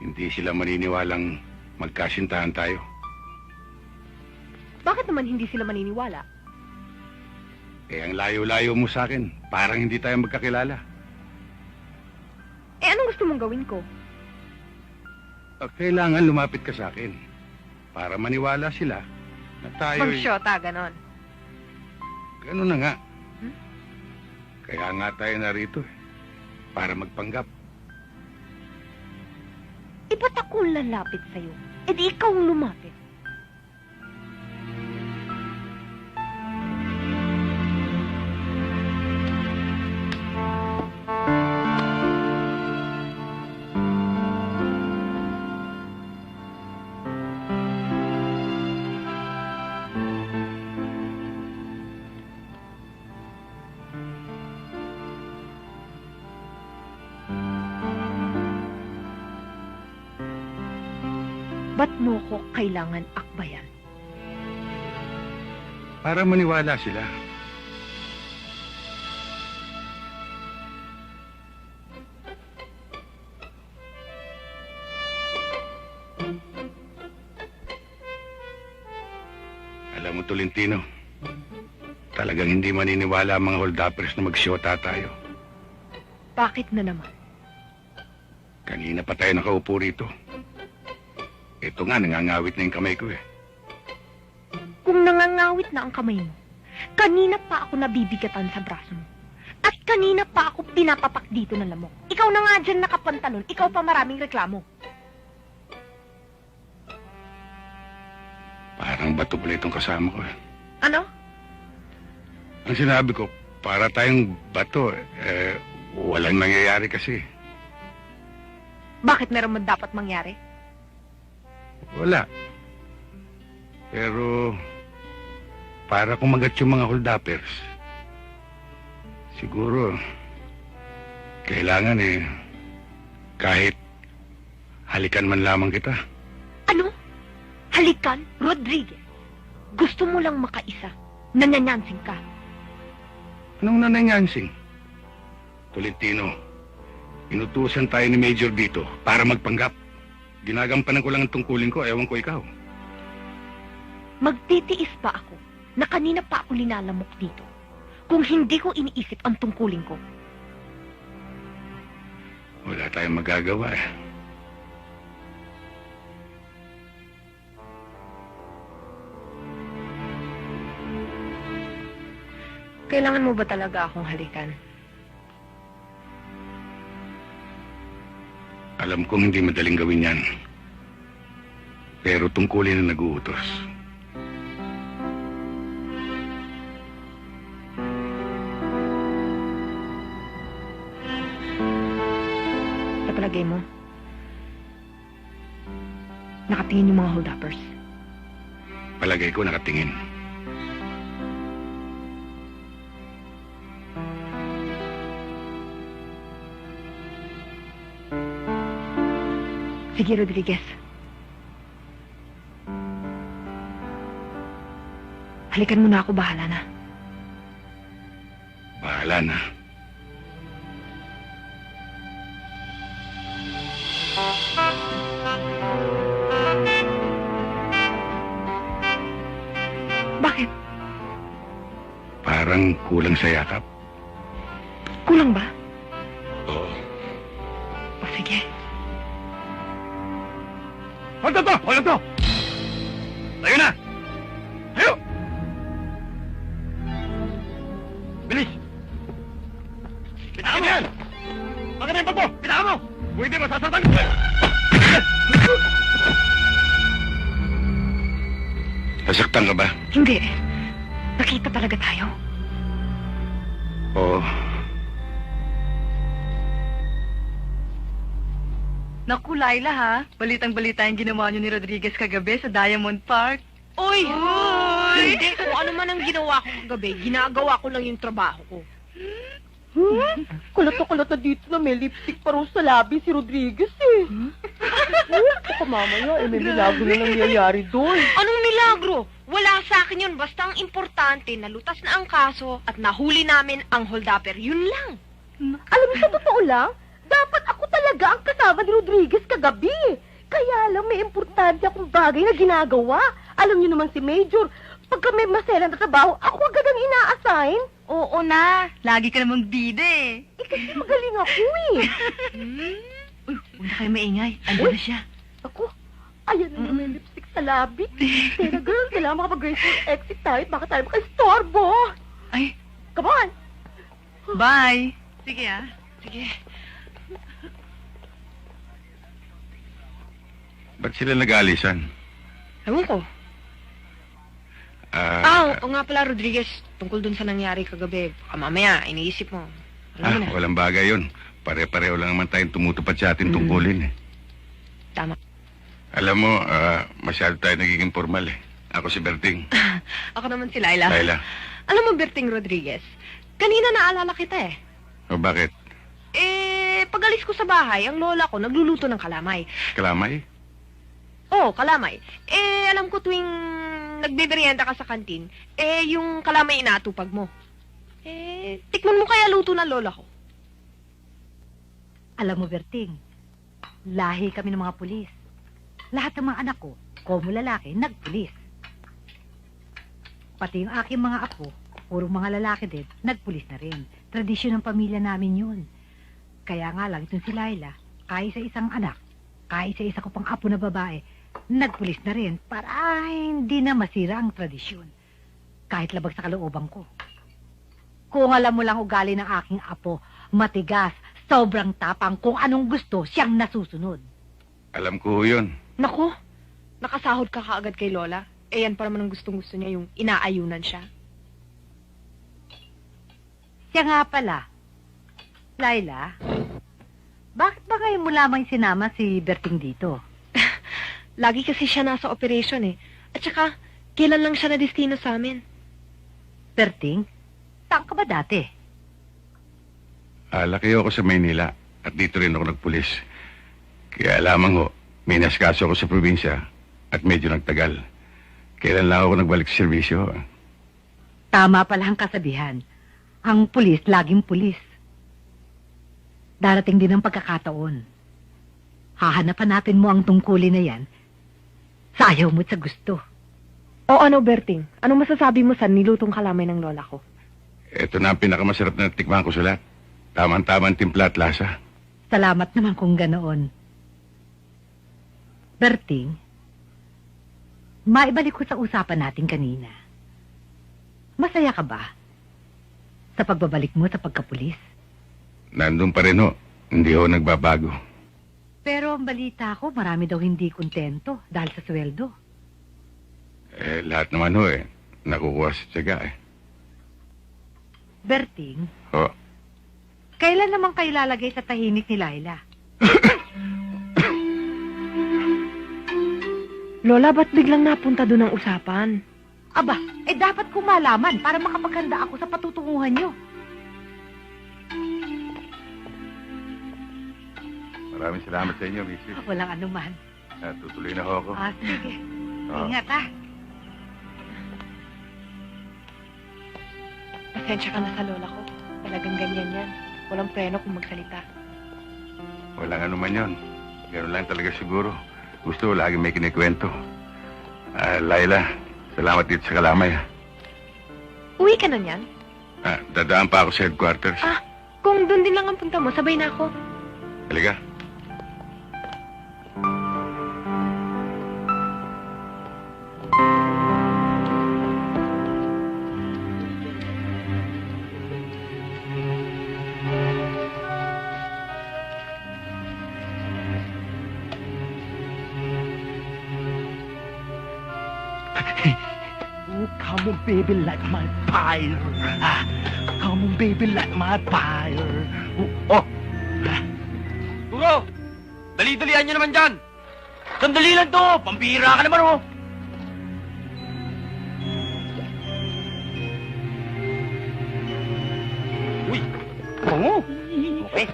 hindi sila maniniwalang magkasintahan tayo. Bakit naman hindi sila maniniwala? Eh, ang layo-layo mo sa akin, parang hindi tayo magkakilala. Eh, anong gusto mong gawin ko? Kailangan lumapit ka sa akin para maniwala sila na tayo... Magsyota, ganon. Ganun na nga. Kaya nga tayo narito eh. para magpanggap. Eh, ba't ako lalapit sa'yo? Eh, di ikaw ang lumapit. Ba't mo ko kailangan akbayan? Para maniwala sila. Alam mo, Tolentino, talagang hindi maniniwala ang mga hold-uppers na mag-shota tayo. Bakit na naman? Kanina pa tayo nakaupo rito. Ito nga, nangangawit na yung kamay ko eh. Kung nangangawit na ang kamay mo, kanina pa ako nabibigatan sa braso mo. At kanina pa ako pinapapak dito ng lamok. Ikaw na nga dyan nakapantalon, ikaw pa maraming reklamo. Parang bato pala itong kasama ko eh. Ano? Ang sinabi ko, para tayong bato, walang nangyayari kasi. Bakit meron mo dapat mangyari? Wala. Pero, para kumagat yung mga hold-uppers, siguro, kailangan kahit halikan man lamang kita. Ano? Halikan, Rodriguez. Gusto mo lang makaisa. Nanyanyansing ka. Anong nananyansing? Tolentino, inutusan tayo ni Major dito para magpanggap. Ginagampanan ko lang ang tungkulin ko, ewan ko ikaw. Magtitiis pa ako na kanina pa ako linalamok dito kung hindi ko iniisip ang tungkulin ko. Wala tayong magagawa eh. Kailangan mo ba talaga akong halikan? Alam kong hindi madaling gawin yan. Pero tungkulin na nag-uutos. Sa palagay mo, nakatingin yung mga hold-uppers. Palagay ko nakatingin. Sige, Rodriguez. Halikan mo na ako, bahala na. Bahala na. Bakit? Parang kulang sa yakap. Kulang ba? Oo. O sige. Hold on to! Hold on to! Tayo na! Tayo! Bilis! Pitaan mo yan! Bakit na yung pagbo? Pitaan mo! Kung hindi, masasartan ko! Nasaktan ka ba? Hindi. Nakita talaga tayo. Oo. Naku, Laila ha. Balitang-balita yung ginawa niyo ni Rodriguez kagabi sa Diamond Park. Uy! Uy! Hindi, kung ano man ang ginawa ko kagabi, ginagawa ko lang yung trabaho ko. Kulot na dito na may lipstick pa rin sa labi si Rodriguez eh. Baka mamaya, may milagro na nangyayari doon. Anong milagro? Wala sa akin yun. Basta ang importante, nalutas na ang kaso at nahuli namin ang hold-upper. Yun lang. Alam mo, sa totoo lang, dapat ako talaga ang kasama ni Rodriguez kagabi. Kaya lang may importante akong bagay na ginagawa. Alam niyo naman si Major, pagka may masela na trabaho, ako agad ang ina-assign. Oo na, lagi ka namang bida eh. Eh kasi magaling ako eh. Uy, huwag na kayo maingay. Ando na siya. Ako, ayan na may lipstick sa labi. Tera girl, kailangan makapag-graceful exit tayo at baka tayo makaistorbo. Ay, come on. bye. Sige ah. Sige. Ba't sila nag-aalisan? Ewan ko. O nga pala, Rodriguez, tungkol dun sa nangyari kagabi. Baka mamaya, iniisip mo. Alam mo na. Walang bagay yun. Pare-pareho lang naman tayong tumutupad sa ating tungkulin eh. Tama. Alam mo, masyado tayo nagiging formal eh. Ako si Berting. Ako naman si Laila. Laila. Alam mo, Berting Rodriguez, kanina naalala kita eh. O bakit? Pag-alis ko sa bahay, ang lola ko nagluluto ng kalamay. Kalamay? Oo, kalamay. Alam ko tuwing nagbeberyenda ka sa kantin, yung kalamay inaatupag mo. Tikman mo kaya luto ng lola ko. Alam mo, Berting, lahi kami ng mga pulis. Lahat ng mga anak ko, komo lalaki, nagpulis. Pati yung aking mga apo, puro mga lalaki din, nagpulis na rin. Tradisyon ng pamilya namin yun. Kaya nga lang, itong si Laila, kahit sa isang anak, kahit sa isa ko pang apo na babae, nagpulis na rin para hindi na masira ang tradisyon. Kahit labag sa kalooban ko. Kung alam mo lang ugali ng aking apo, matigas, sobrang tapang, kung anong gusto, siyang nasusunod. Alam ko yun. Naku, nakasahod ka kaagad kay Lola. Yan pa naman ang gustong-gusto niya, yung inaayunan siya. Siya nga pala. Laila, bakit ba ngayon mo lamang sinama si Berting dito? Lagi kasi siya nasa operation eh. At saka, kailan lang siya na destino sa amin? Berting, saan ka ba dati? Laki ako sa Maynila at dito rin ako nagpulis. Kaya lamang ho, may naskaso ako sa probinsya at medyo nagtagal. Kailan lang ako nagbalik sa serbisyo. Tama pala ang kasabihan. Ang pulis, laging pulis. Darating din ang pagkakataon. Hahanapan natin mo ang tungkulin na yan sa ayaw mo at sa gusto. O ano, Berting? Anong masasabi mo sa nilutong kalamay ng lola ko? Ito na ang pinakamasarap na tikman ko sa lahat. Tama-tamang timpla at lasa. Salamat naman kung ganoon. Berting, maibalik ko sa usapan natin kanina. Masaya ka ba sa pagbabalik mo sa pagkapulis? Nandun pa rin ho. Hindi ho nagbabago. Pero ang balita ko, marami daw hindi kontento dahil sa sweldo. Lahat naman ho nakukuha sa tiyaga Berting, Ho. kailan naman kayo lalagay sa tahimik ni Laila? Lola, ba't biglang napunta doon ang usapan? Aba, dapat ko malaman para makapaghanda ako sa patutunguhan niyo. Maraming salamat sa inyo, Mrs. Walang anuman. Tutuloy na ho ako. Sige. Oo. Ingat, ha? Pasensya ka na sa lola ko. Talagang ganyan yan. Walang preno kung magsalita. Walang anuman yun. Ganun lang talaga siguro. Gusto lagi may kinikwento. Laila, salamat dito sa kalamay. Uwi ka na niyan? Dadaan pa ako sa headquarters. Kung doon din lang ang punta mo, sabay na ako. Halika. Come on, baby, light my fire. Come on, baby, light my fire. Buro! Dali-dalian nyo naman dyan! Sandali lang to! Pampira ka naman, oh! Uy! Oo! Okay.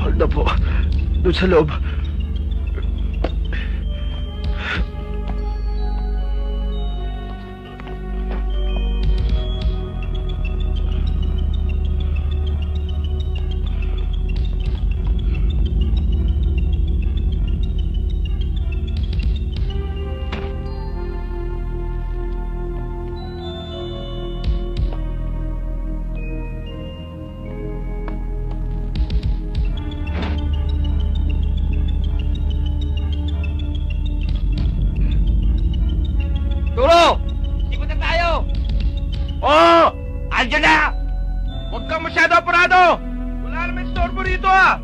Hold na po. Doon sa loob. Andiyan na! Huwag kang masyado apurado! Wala naman istorbo rito ah!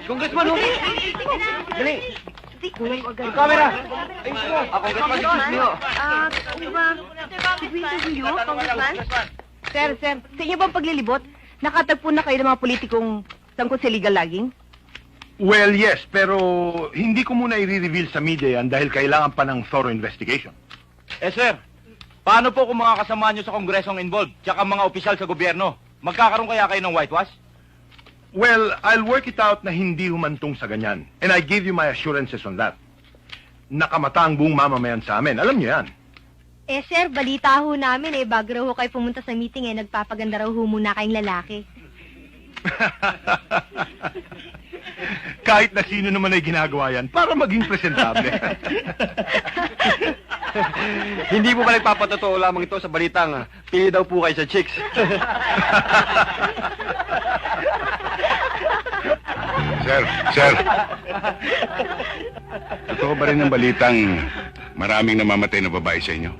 Congressman, ho! Dali! Camera! Ayun mo! Congressman, excuse me, ho! Ano ba? Interview, Congressman? Sir, sa inyo bang paglilibot, nakatagpo na kayo ng mga politikong tungkol sa illegal logging? Well, yes, pero hindi ko muna i-reveal sa media yan dahil kailangan pa ng thorough investigation. Eh, sir, paano po kung mga kasama nyo sa kongresong involved, tsaka mga opisyal sa gobyerno? Magkakaroon kaya kayo ng whitewash? Well, I'll work it out na hindi humantong sa ganyan. And I give you my assurances on that. Nakamata ang buong mamamayan sa amin. Alam niyo yan. Eh, sir, balita ho namin eh, bago raw ho kayo pumunta sa meeting eh, nagpapaganda raw ho muna kayong lalaki. Kahit na sino naman ay ginagawa yan para maging presentable. Hindi po ba nagpapatotoo lamang ito sa balitang pili daw po kayo sa chicks? Sir. Totoo ba rin ang balitang maraming namamatay na babae sa inyo?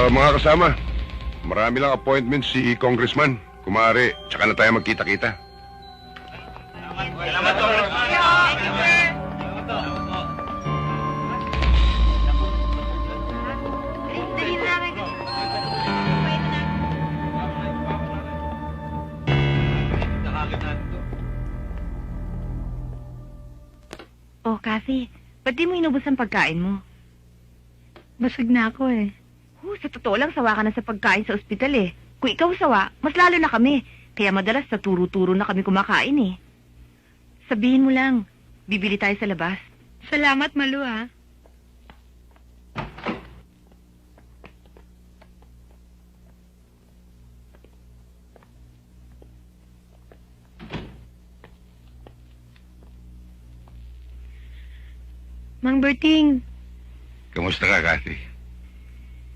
Mga kasama, marami lang appointment si Congressman. Kumari, tsaka na tayo magkita-kita. Oh, Kathy, ba't di mo inubos ang pagkain mo? Basag na ako eh. Sa totoo lang, sawa ka na sa pagkain sa ospital eh. Kung ikaw sawa, mas lalo na kami. Kaya madalas sa turo-turo na kami kumakain eh. Sabihin mo lang, bibili tayo sa labas. Salamat, Malu ah. Mang Berting, Kamusta ka, Kathy?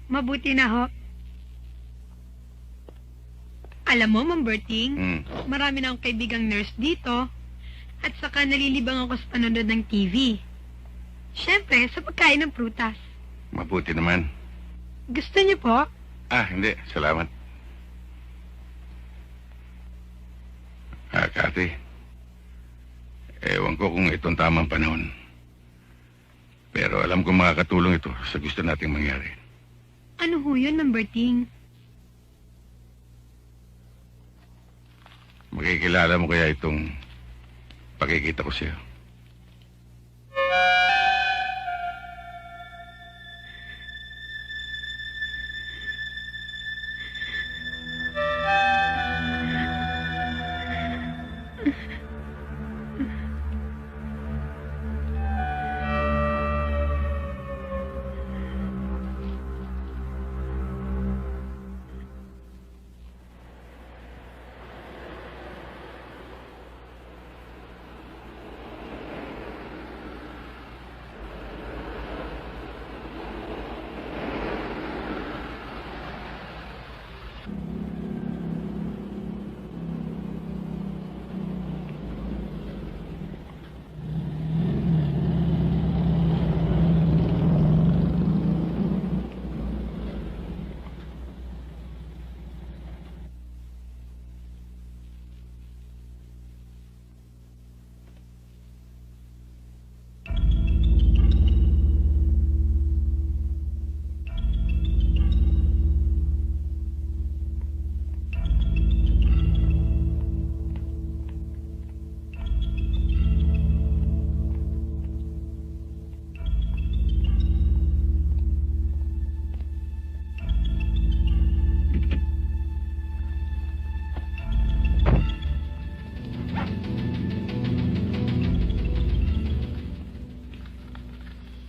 mabuti na ho. Alam mo, Mang Berting, marami na akong kaibigang nurse dito. At saka nalilibang ako sa panonood ng TV. Siyempre, sa pagkain ng prutas. Mabuti naman. Gusto niyo po? Hindi. Salamat. Kathy. Ewan ko kung itong tamang panahon. Pero alam ko makakatulong ito sa gusto nating mangyari. Ano ho yun, Mang Berting? Makikilala mo kaya itong pakikita ko sa'yo?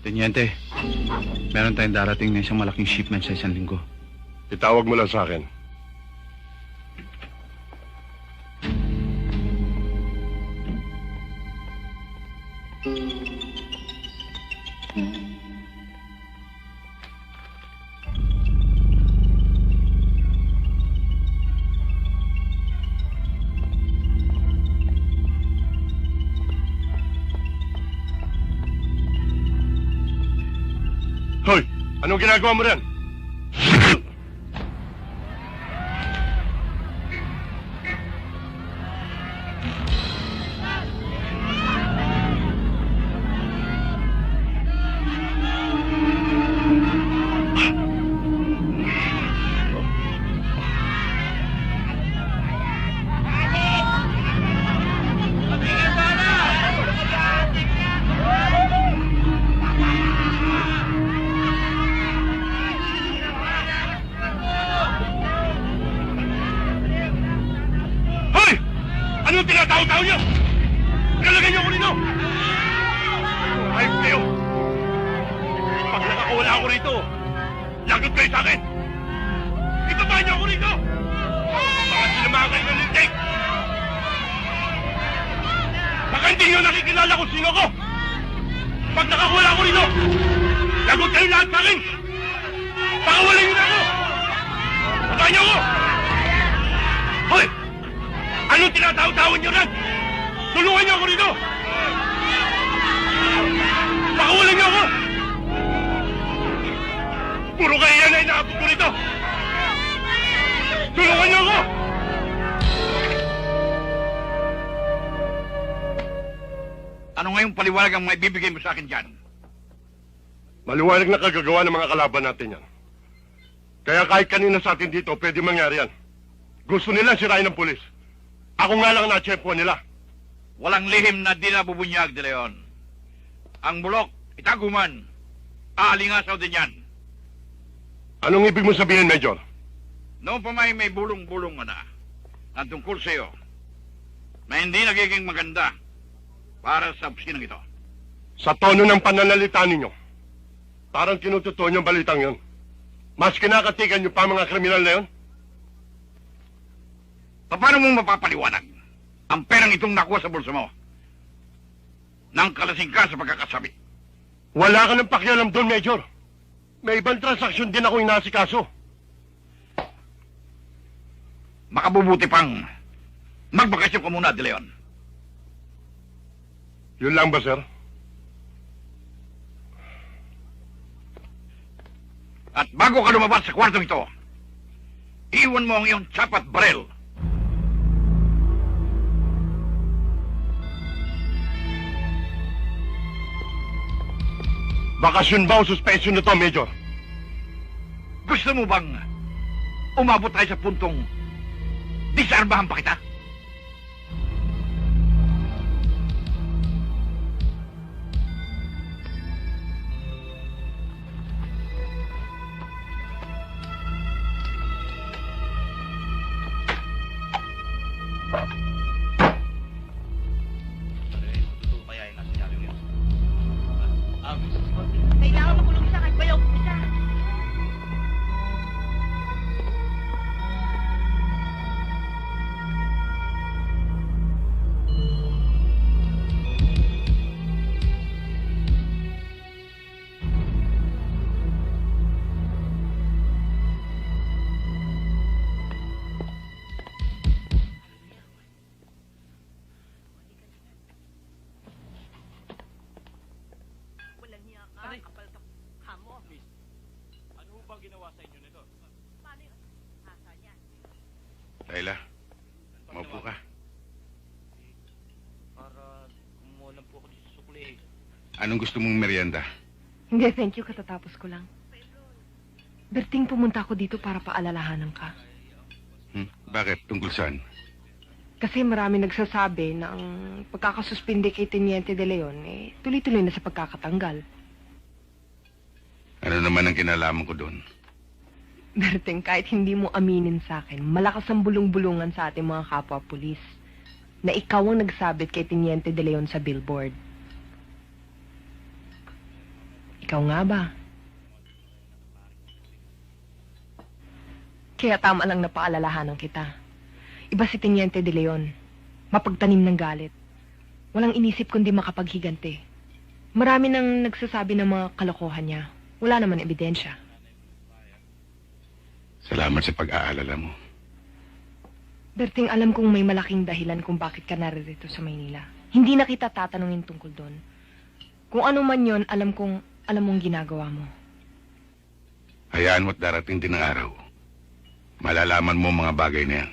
Teniente, meron tayong darating na isang malaking shipment sa isang linggo. Itawag mo lang sa akin. Hoy! Anong ginagawa mo rin? Anong tinataw-taw niyo? Kalagay niyo ko rito! Ayos kayo! Pag nakakawala ako rito, lagot kayo sa akin! Ibaba niyo ako rito! Baka sinamahan kayo ng lintik! Baka hindi niyo nakikilala kung sino ko! Pag nakakawala ako rito, lagot kayo lahat sa akin! Baka walin niyo na ako! Baba niyo ako! Hoy! Anong tinataw-tawan niyo rin? Tulungan niyo ako rito! Pakawalan niyo ako! Puro kayo yan ay nakapot ko rito! Tulungan niyo ako! Ano ngayong paliwanag ang maibibigay mo sa akin dyan? Maliwanag na kagagawa ng mga kalaban natin yan. Kaya kahit kanina sa atin dito, pwede mangyari yan. Gusto nila sirain ng pulis. Ako nga lang na-tsempo nila. Walang lihim na di nabubunyag, De Leon. Ang bulok, itaguman. Aalingasaw din yan. Anong ibig mo sabihin, Major? Noong pa may bulong-bulong na ang tungkol sa iyo na hindi nagiging maganda para sa opisinang ito. Sa tono ng pananalita ninyo, parang tinututuan yung balitang yon. Mas kinakatigan nyo pa mga kriminal na yon? Paano mo mapapaliwanag ang perang itong nakuha sa bulsa mo nang kalasing ka sa pagkakasabi? Wala ka ng pakialam doon, Major. May ibang transaksyon din ako inasikaso. Makabubuti pang magbakasyon ka muna, De Leon. Yun lang ba, sir? At bago ka lumabas sa kwartong ito, iwan mo ang iyong tsapat barel. Bakasyon ba o suspension na to, Major? Gusto mo bang umabot tayo sa puntong disarmahan pa kita? Kailangan makulong siya kahit bayaw ko siya. Laila, maupo ka. Para umulan po ako dito sa sukli. Anong gusto mong merienda? Hindi, thank you. Katatapos ko lang. Berting, pumunta ako dito para paalalahanan ka. Bakit? Tungkol saan? Kasi marami nagsasabi na ang pagkakasuspindi kay Teniente De Leon, tuloy-tuloy na sa pagkakatanggal. Ano naman ang kinalaman ko doon? Berting, kahit hindi mo aminin sa akin, malakas ang bulong-bulungan sa ating mga kapwa-pulis na ikaw ang nagsabit kay Teniente De Leon sa billboard. Ikaw nga ba? Kaya tama lang na paalalahanan kita. Iba si Teniente De Leon. Mapagtanim ng galit. Walang inisip kundi makapaghiganti. Marami nang nagsasabi ng mga kalokohan niya. Wala naman ebidensya. Salamat sa pag-aalala mo. Berting, alam kong may malaking dahilan kung bakit ka naririto sa Maynila. Hindi na kita tatanungin tungkol doon. Kung ano man yon, alam mong ginagawa mo. Hayaan mo't darating din ang araw. Malalaman mo mga bagay na yan.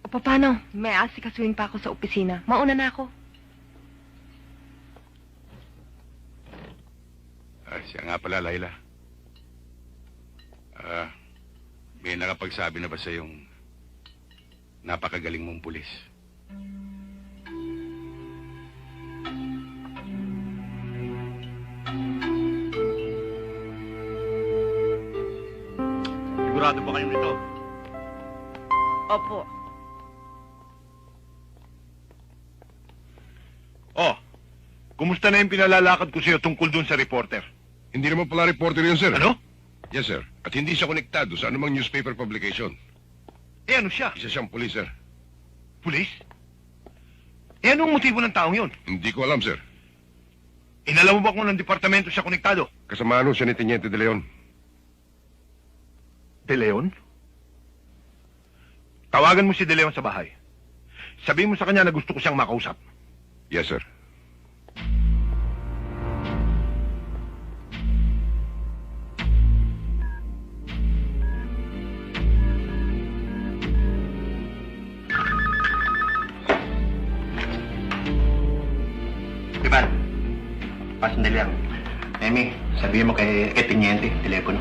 O paano? May asikasuhin pa ako sa opisina. Mauna na ako. Siya nga pala, Laila. May nakapagsabi na ba sa yung napakagaling mong pulis? Sigurado ba kayo nito? Opo. Kumusta na yung pinalalakad ko sa'yo tungkol dun sa reporter? Hindi naman pala reporter yun, sir. Ano? Yes, sir. At hindi siya konektado sa anumang newspaper publication. Eh, ano siya? Isa siyang pulis, sir. Pulis? Eh, anong motibo ng taong yun? Hindi ko alam, sir. Inalaw mo ba kung ng departamento siya konektado? Kasama siya ni Teniente De Leon. De Leon? Tawagan mo si De Leon sa bahay. Sabihin mo sa kanya na gusto ko siyang makausap. Yes, sir. Ivan, pasandali lang. Amy, sabihin mo kay Teniente, telepono.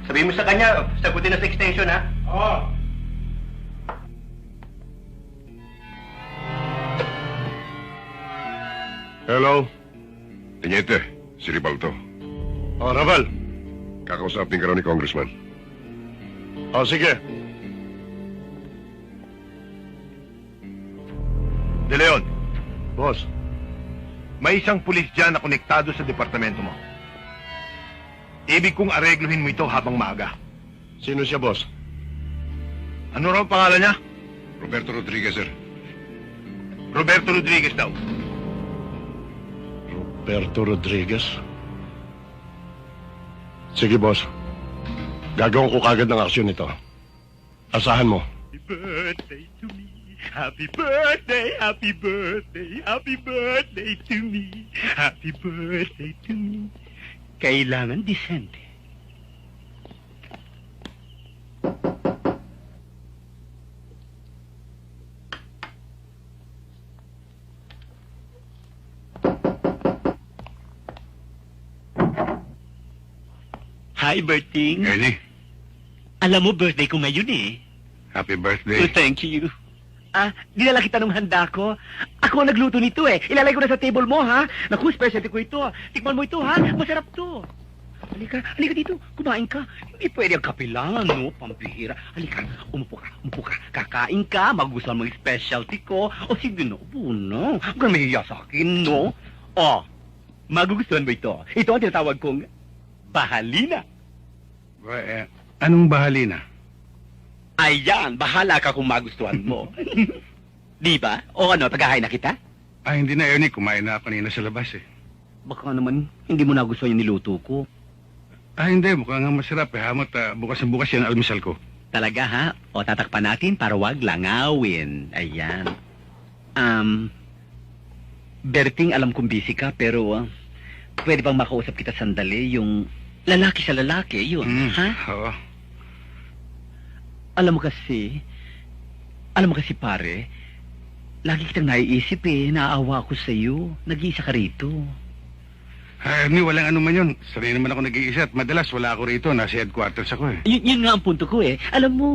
Sabihin mo sa kanya, sagutin na sa extension, ha? Oo. Hello? Teniente, si Ribalto. Oh, Raval. Kakausapin ka raw ni Congressman. Oh, sige. De Leon, Boss, may isang pulis dyan na konektado sa departamento mo. Ibig kong aregluhin mo ito habang maaga. sino siya, boss? Ano raw ang pangalan niya? Roberto Rodriguez, sir. Roberto Rodriguez daw. Roberto Rodriguez? Sige, boss. Gagawin ko kagad ng aksyon ito. Asahan mo. Happy birthday to me. Happy birthday, happy birthday, happy birthday to me. Happy birthday to me. Kailangan disente. Hi, Berting. Ernie, Alam mo, birthday ko ngayon eh. happy Oh, birthday. thank you. Dinala kita ng handa ko. Ako ang nagluto nito eh. Ilalagay ko na sa table mo, ha? Naku, specialty ko ito. Tikman mo ito, ha? Masarap to. Halika dito. Kumain ka. Hindi pwede ang kape lang, no? Pampihira. Halika, umupo ka. Kakain ka, magustuhan mo yung specialty ko. O sige, no? Buno. Huwag kang mahiya sa akin, no? O, magugustuhan mo ito. Ito ang tinatawag kong bahalina. Anong bahalina? Ayan, bahala ka kung magustuhan mo. Di ba? O ano, tagahain na kita? Hindi na, Ernie. Kumain na kanina sa labas eh. Baka naman, hindi mo nagustuhan yung niluto ko. Hindi. Mukhang nga masarap eh. Hamot, bukas na bukas yan ang almusal ko. Talaga, ha? O tatakpan natin para wag langawin. Ayan. Berting, alam kong busy ka, pero pwede bang makausap kita sandali? Yung lalaki sa lalaki, yun, ha? Oo. Alam mo kasi pare, lagi kitang naiisip eh, naaawa ako sa'yo. Nag-iisa ka rito. Ernie, walang ano man yun. Sanay naman ako nag-iisa at madalas wala ako rito. Nasa headquarters ako eh. Yun nga ang punto ko eh. Alam mo,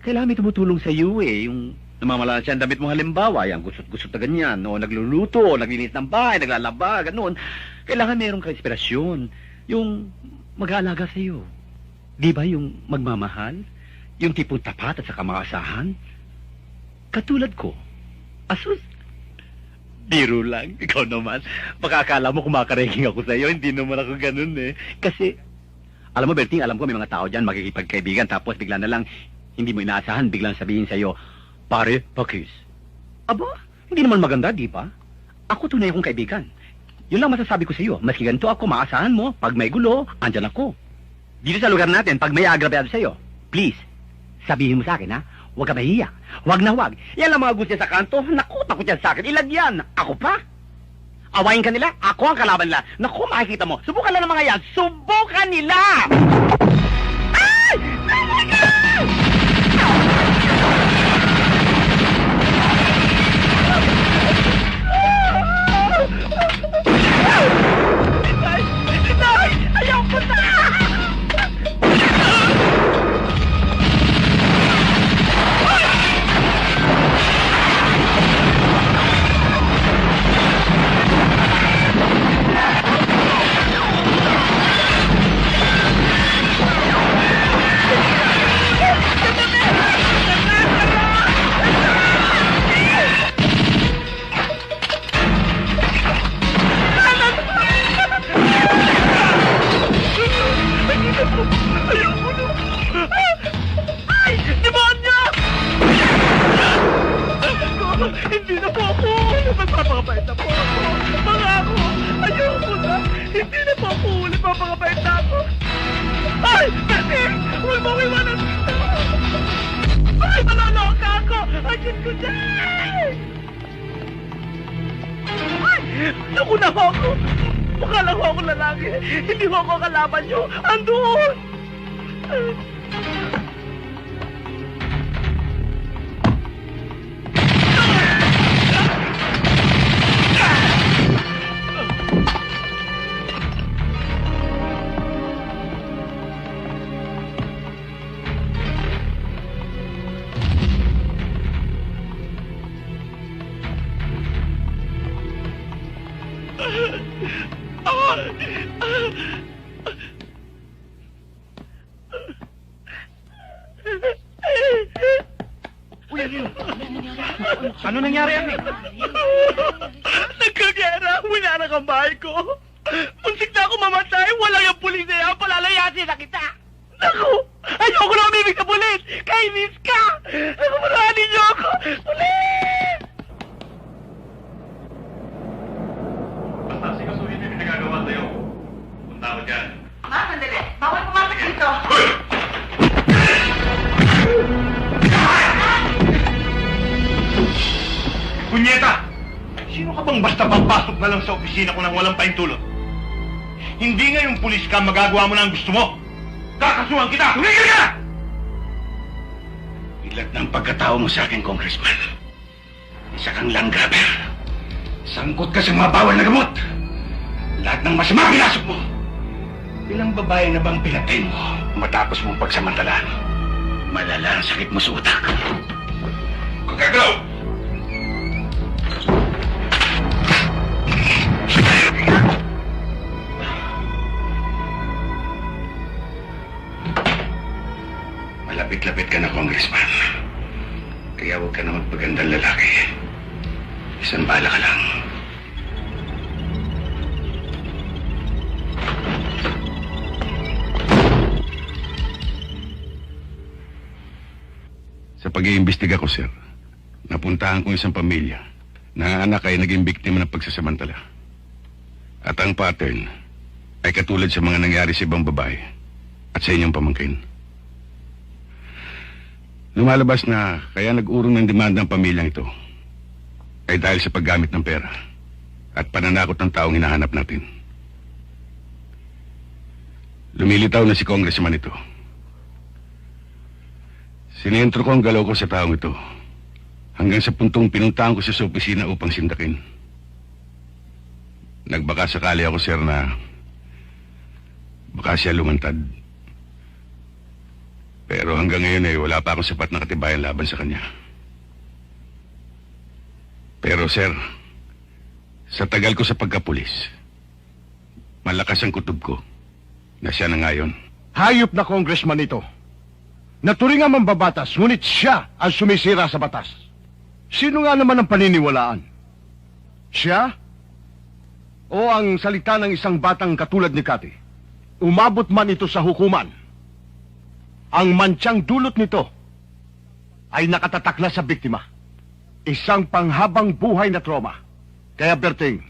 kailangan may tumutulong sa'yo eh. Yung namamalaan siya ang damit mo halimbawa, yung gusot-gusot na ganyan, o nagluluto, o naglilinis ng bahay, naglalaba, ganoon. Kailangan meron ka inspirasyon. Yung mag-aalaga sa'yo. Di ba yung magmamahal? Yung tipong tapat at saka maasahan? Katulad ko. Asus, biro lang. Ikaw naman. Baka akala mo kumakareging ako sa'yo. Hindi naman ako ganun eh. Kasi, alam mo Berting, alam ko may mga tao dyan makikipagkaibigan tapos bigla na lang, hindi mo inaasahan, biglang sabihin sa'yo, pare, pakis. Aba, hindi naman maganda, di ba? Ako tunay akong kaibigan. Yun lang masasabi ko sa'yo. Maski ganito ako, maasahan mo. Pag may gulo, andyan ako. Dito sa lugar natin, pag may agrabyado sa'yo, please, sabihin mo sa akin, ha? Huwag ka mahiya. Huwag na huwag. Yan lang mga gusto niya sa kanto. Naku, takot yan sa akin. Ilagyan. Ako pa? Awayin ka nila? Ako ang kalaban nila. Naku, makikita mo. Subukan lang ng mga yan. Subukan nila! Ay! Oh my God! Ay! Ayaw ko na! mo ko iwanan dito! Bakit maloloka ako? Ay, Diyos ko, Day! Ay! Naku na ho ako! Mukha lang ho ako lalaki. Hindi ho ako kalaban nyo. Andun! Ano nangyari, Ate? Nagkagera! Winanak ang bahay ko! Muntik na ako mamatay! Walang yung pulis na yan! Palalayasin na kita! Naku! Ayoko na umibig sa pulis! Kainis ka! Nakumulahanin niyo ako! Pulis! Basta sikasuhin mo yung pinagagawa sa'yo. Punta ako dyan. Ma, sandali. Bawal pumasok dito. Punyeta! Sino ka bang basta papasok na lang sa opisina ko nang walang paintulot? Hindi nga yung pulis ka magagawa mo na ang gusto mo. Kakasuhan kita! Tumigil ka! Ilat ng pagkatao mo sa akin, Congressman. Isa kang langgaber. Sangkot ka sa mga bawal na gamot. Lahat ng masama pinasok mo. Ilang babae na bang pinatay mo matapos mong pagsamantalaan? Malala ang sakit mo sa utak. Kagagalaw! Malapit-lapit ka na, Congressman. Kaya huwag ka na magpagandang lalaki. Isang bala ka lang. Sa pag-iimbestiga ko, sir, napuntahan ko isang pamilya na ang anak ay naging biktima ng pagsasamantala. At ang pattern ay katulad sa mga nangyari sa ibang babae at sa inyong pamangkin. Lumalabas na kaya nag-urong ng demanda ang pamilyang ito ay dahil sa paggamit ng pera at pananakot ng taong hinahanap natin. Lumilitaw na si Congressman ito. Sinentro ko ang galaw ko sa taong ito hanggang sa puntong pinuntahan ko siya sa opisina upang sindakin. Nagbaka sakali ako, sir, na baka siya lumantad. Pero hanggang ngayon ay wala pa akong sapat na katibayan laban sa kanya. Pero, sir, sa tagal ko sa pagkapulis, malakas ang kutob ko na siya na ngayon. Hayop na congressman ito. Naturing ang mambabatas, ngunit siya ang sumisira sa batas. Sino nga naman ang paniniwalaan? Siya? O ang salita ng isang batang katulad ni Cathy? Umabot man ito sa hukuman. Ang mantyang dulot nito ay nakatatak na sa biktima. Isang panghabang buhay na trauma. Kaya Berting,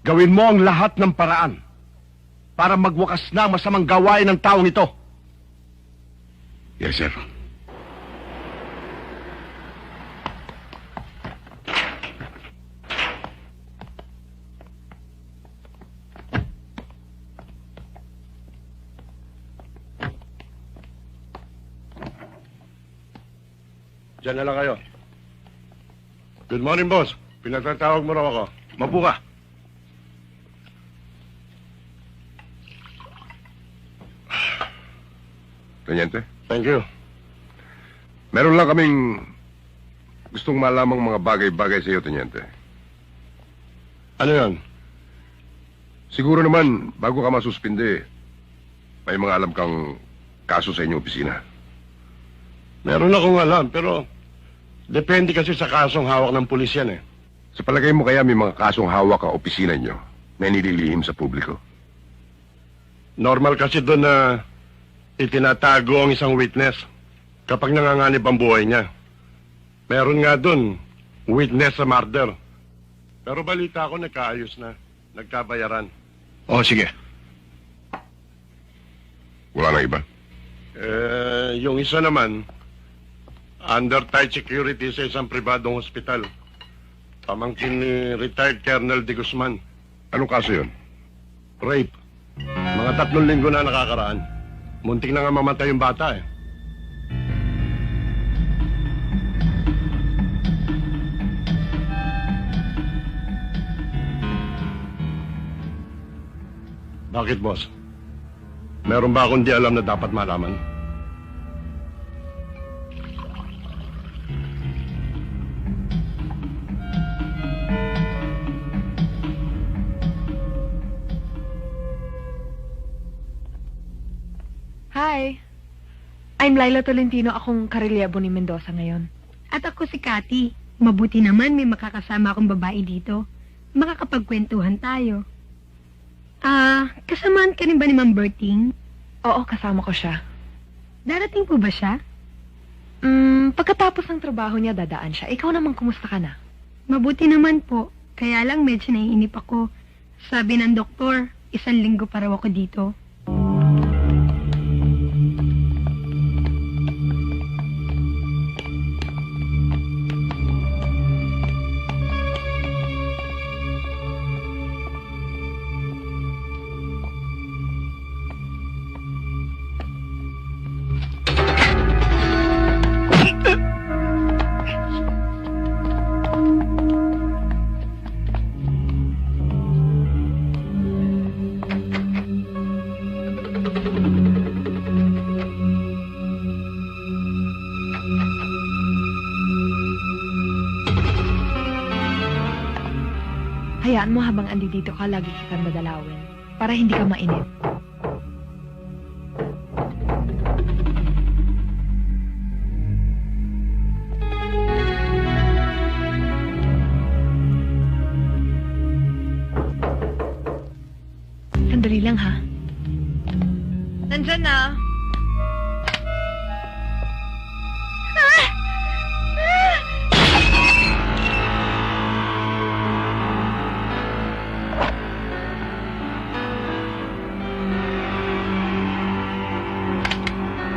gawin mo ang lahat ng paraan para magwakas na ang masamang gawain ng taong ito. Yes, sir. Diyan na lang kayo. Good morning, boss. Pinatatawag mo raw ako. Mabu ka. Teniente, Thank you. meron lang kaming gustong malamang mga bagay-bagay sa iyo, Teniente. Ano yan? Siguro naman, bago ka masuspinde, may mga alam kang kaso sa inyong opisina. Meron akong alam, pero depende kasi sa kasong hawak ng pulis yan eh. Sa palagay mo kaya may mga kasong hawak ang opisina nyo na nililihim sa publiko? Normal kasi doon na itinatago ang isang witness kapag nanganganib ang buhay niya. Meron nga doon, witness sa murder. Pero balita ko nagkaayos na, nagkabayaran. O, sige. Wala na iba? Yung isa naman, under tight security sa isang pribadong hospital. Pamangkin ni retired Colonel De Guzman. Anong kaso yun? Rape. Mga 3 linggo na nakakaraan. Muntik na nga mamatay yung bata eh. Bakit, boss? Meron ba akong di alam na dapat malaman? Hi. I'm Laila Tolentino. Akong karelyebo ni Mendoza ngayon. At ako si Cathy. Mabuti naman may makakasama akong babae dito. Makakapagkwentuhan tayo. Kasamaan ka rin ba ni Ma'am Berting? Oo, kasama ko siya. Darating po ba siya? Pagkatapos ng trabaho niya, dadaan siya. Ikaw naman, kumusta ka na? Mabuti naman po. Kaya lang medyo naiinip ako. Sabi ng doktor, 1 linggo pa raw ako dito. Hayaan mo habang andi dito ka, lagi kitang dadalawin. Para hindi ka mainip. Sandali lang, ha? Nandyan na.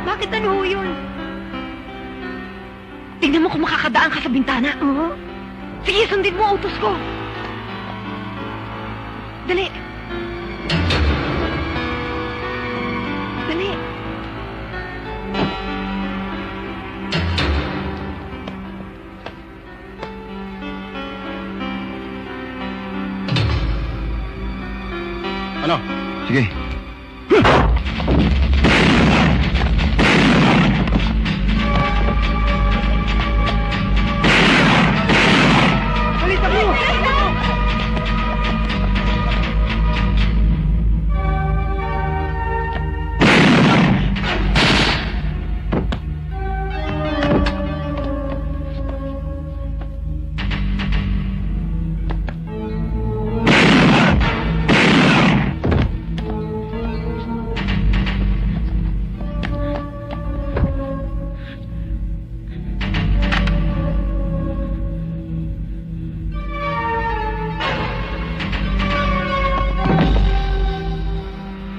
Bakit ano ho yun? Tingnan mo kung makakadaan ka sa bintana. Oo. Sige, sundin mo ang utos ko. Dali. Dali. Ano? Sige. Halika mo!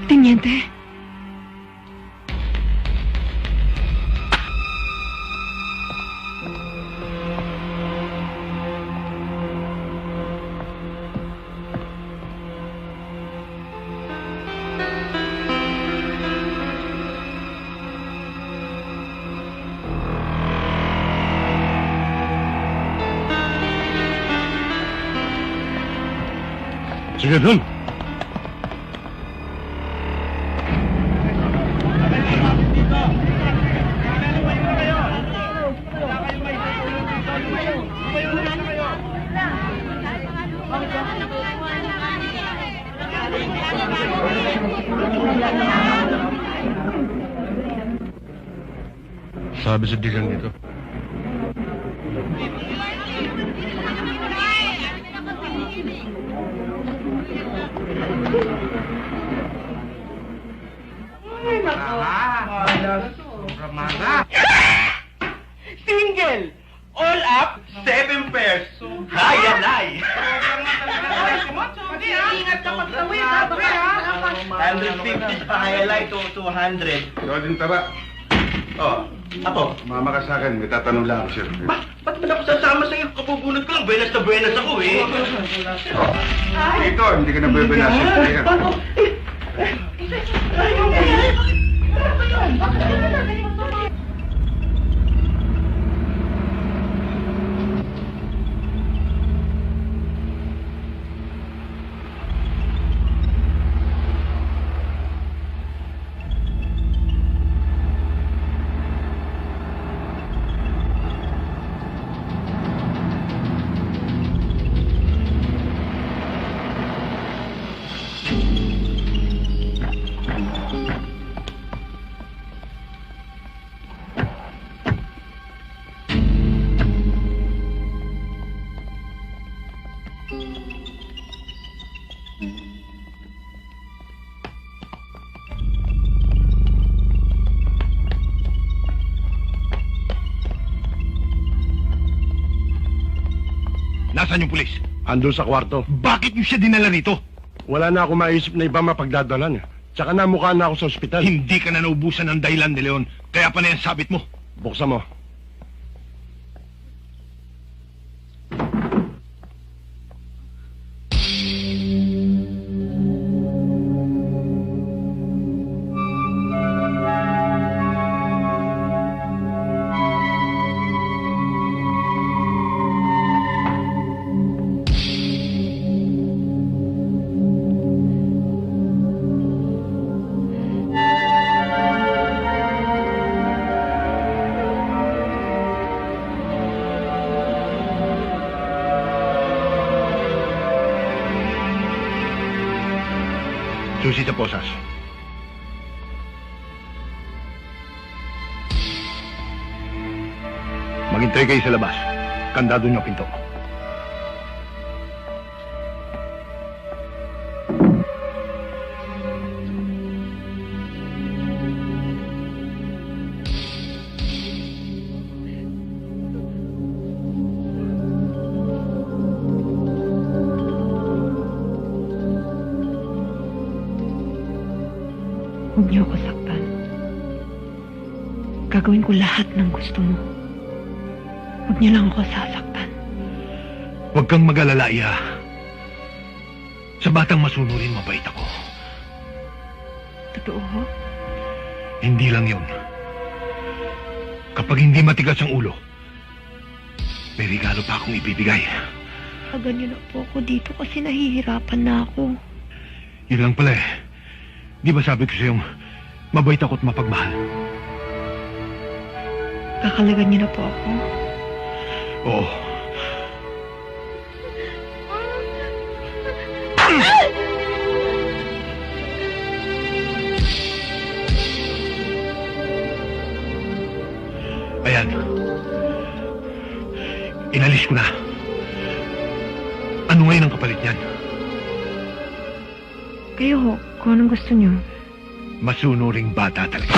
Teniente. Sige, dun. Sabi sa dilang nito. Single! All up, 7 pairs. Hayanay! Ingat ka pagtawid, ha? 150 pa highlight to 200. Ikaw din tara. Oh, Apo. Mama ka sa akin, may tatanong lang ako, sir. Ba't ba ako sasama sa'yo? Kapubunod ko lang, buenas na buenas ako eh. Dito, hindi ka na bebenasin. Nasaan yung pulis? Andun sa kwarto. Bakit niyo siya dinala rito? Wala na ako maisip na iba mapagdadalan. Tsaka namukha na ako sa ospital. Hindi ka na naubusan ng dahilan ni Leon. Kaya pa na yan sabit mo. Buksan mo. Susi sa posas. Maghintay kayo sa labas. Kandado niyo ang pinto. Huwag niyo ako saktan. Gagawin ko lahat ng gusto mo. Huwag niyo lang ako sasaktan. Huwag kang mag-alala, Iya. Sa batang masunurin, mabait ako. Totoo ho? Hindi lang yun. Kapag hindi matigas ang ulo, may regalo pa akong ibibigay. Tagan niyo na po ako dito kasi nahihirapan na ako. Yun lang pala eh. Di ba sabi ko sa'yong mabait ako at mapagmahal? Kakalagan niyo na po ako. Oo. Ayan. Inalis ko na. Ano ngayon ang kapalit niyan? Kayo ho, kung anong gusto niyo. Masunuring bata talaga.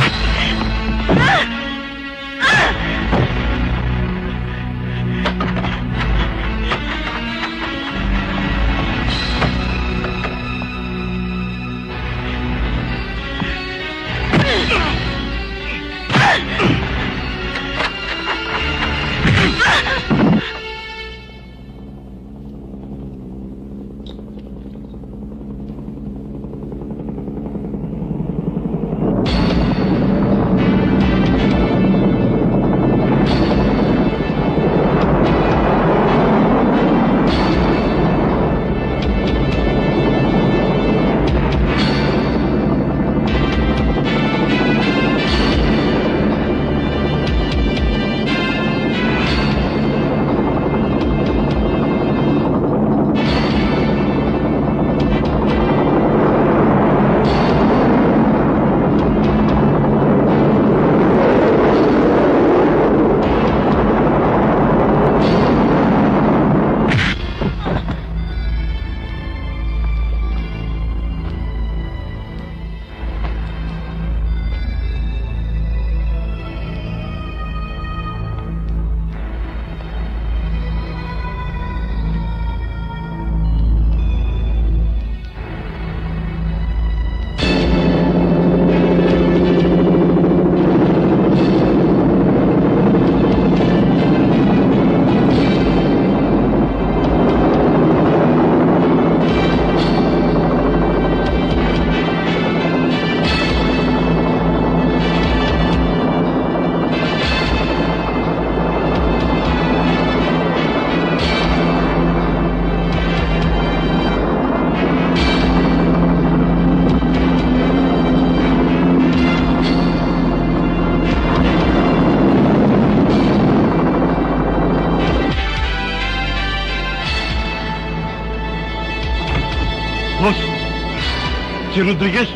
Si Rodriguez?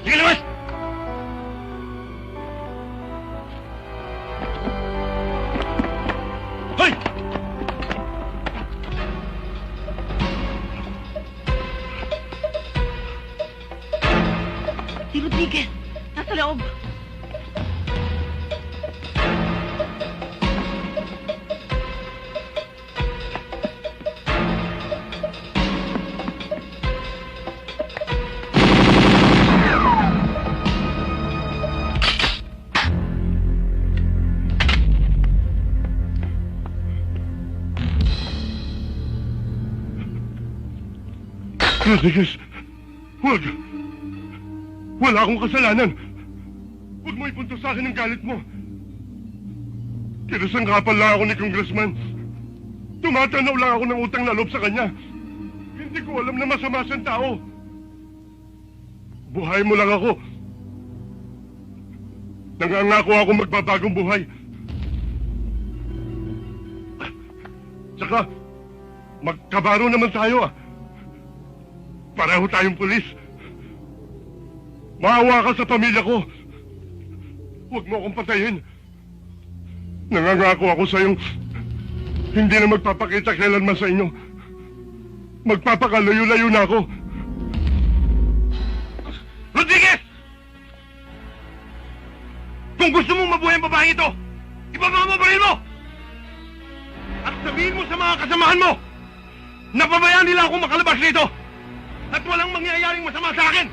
Sige, labas! Hoy! Si Rodriguez, nasa loob. Rodriguez, huwag. Wala akong kasalanan. Huwag mo ipunto sa akin ang galit mo. Kinasangkapan lang ako ni Congressman. Tumatanaw lang ako ng utang na loob sa kanya. Hindi ko alam na masama siyang tao. Buhay mo lang ako. Nangangako ako magbabagong buhay. Saka, magkabaro naman tayo ah. Pareho tayong pulis. Maawa ka sa pamilya ko. Huwag mo akong patayin. Nangangako ako sa iyong hindi na magpapakita kailanman sa inyo. Magpapakalayo-layo na ako. Rodriguez! Kung gusto mong mabuhay ang babaeng ito, ibaba mo baril mo! At sabihin mo sa mga kasamahan mo na pabayaan nila akong makalabas dito at walang mangyayaring masama sa akin!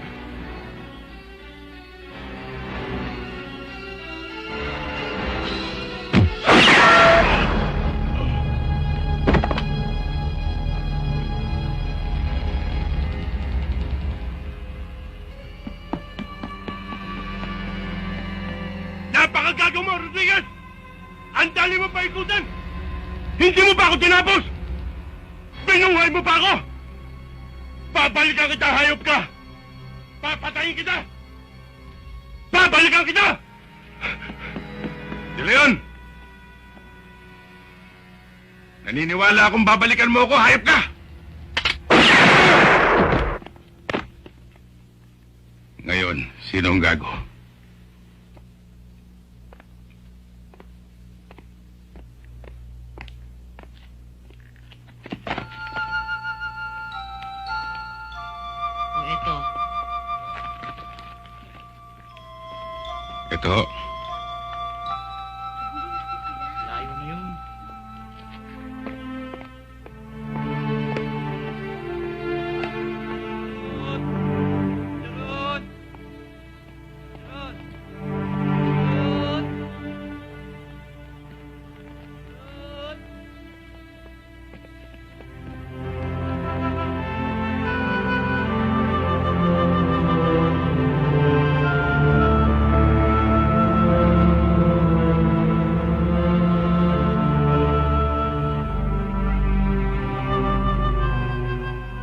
Napakagago mo, Rodriguez! Ang dali mo pa ikutan! Hindi mo pa ako tinapos! Binuhay mo pa ako! Babalikan kita, hayop ka! Papatayin kita! Babalikan kita! De Leon! Naniniwala akong babalikan mo ako, hayop ka! Ngayon, sino ang gago? Ito. Ito. Layo na yun.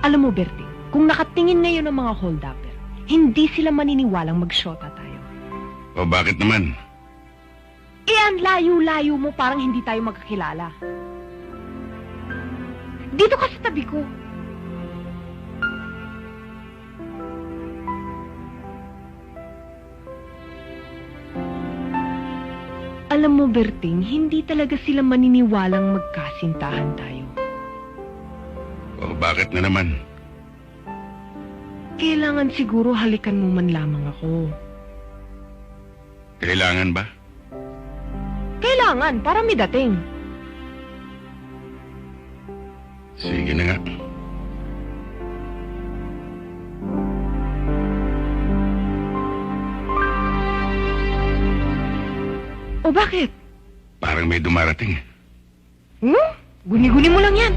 Alam mo, Bertie, kung nakatingin ngayon ang mga hold-upper, hindi sila maniniwalang mag-shota tayo. O bakit naman? Eh, ang layo-layo mo, parang hindi tayo magkakilala. Dito ka sa tabi ko. Alam mo, Berting, hindi talaga sila maniniwalang magkasintahan tayo. O bakit na naman? Kailangan siguro halikan mo man lamang ako. Kailangan ba? Kailangan, para may dating. Sige na nga. O bakit? Parang may dumarating. Guni-guni mo lang yan.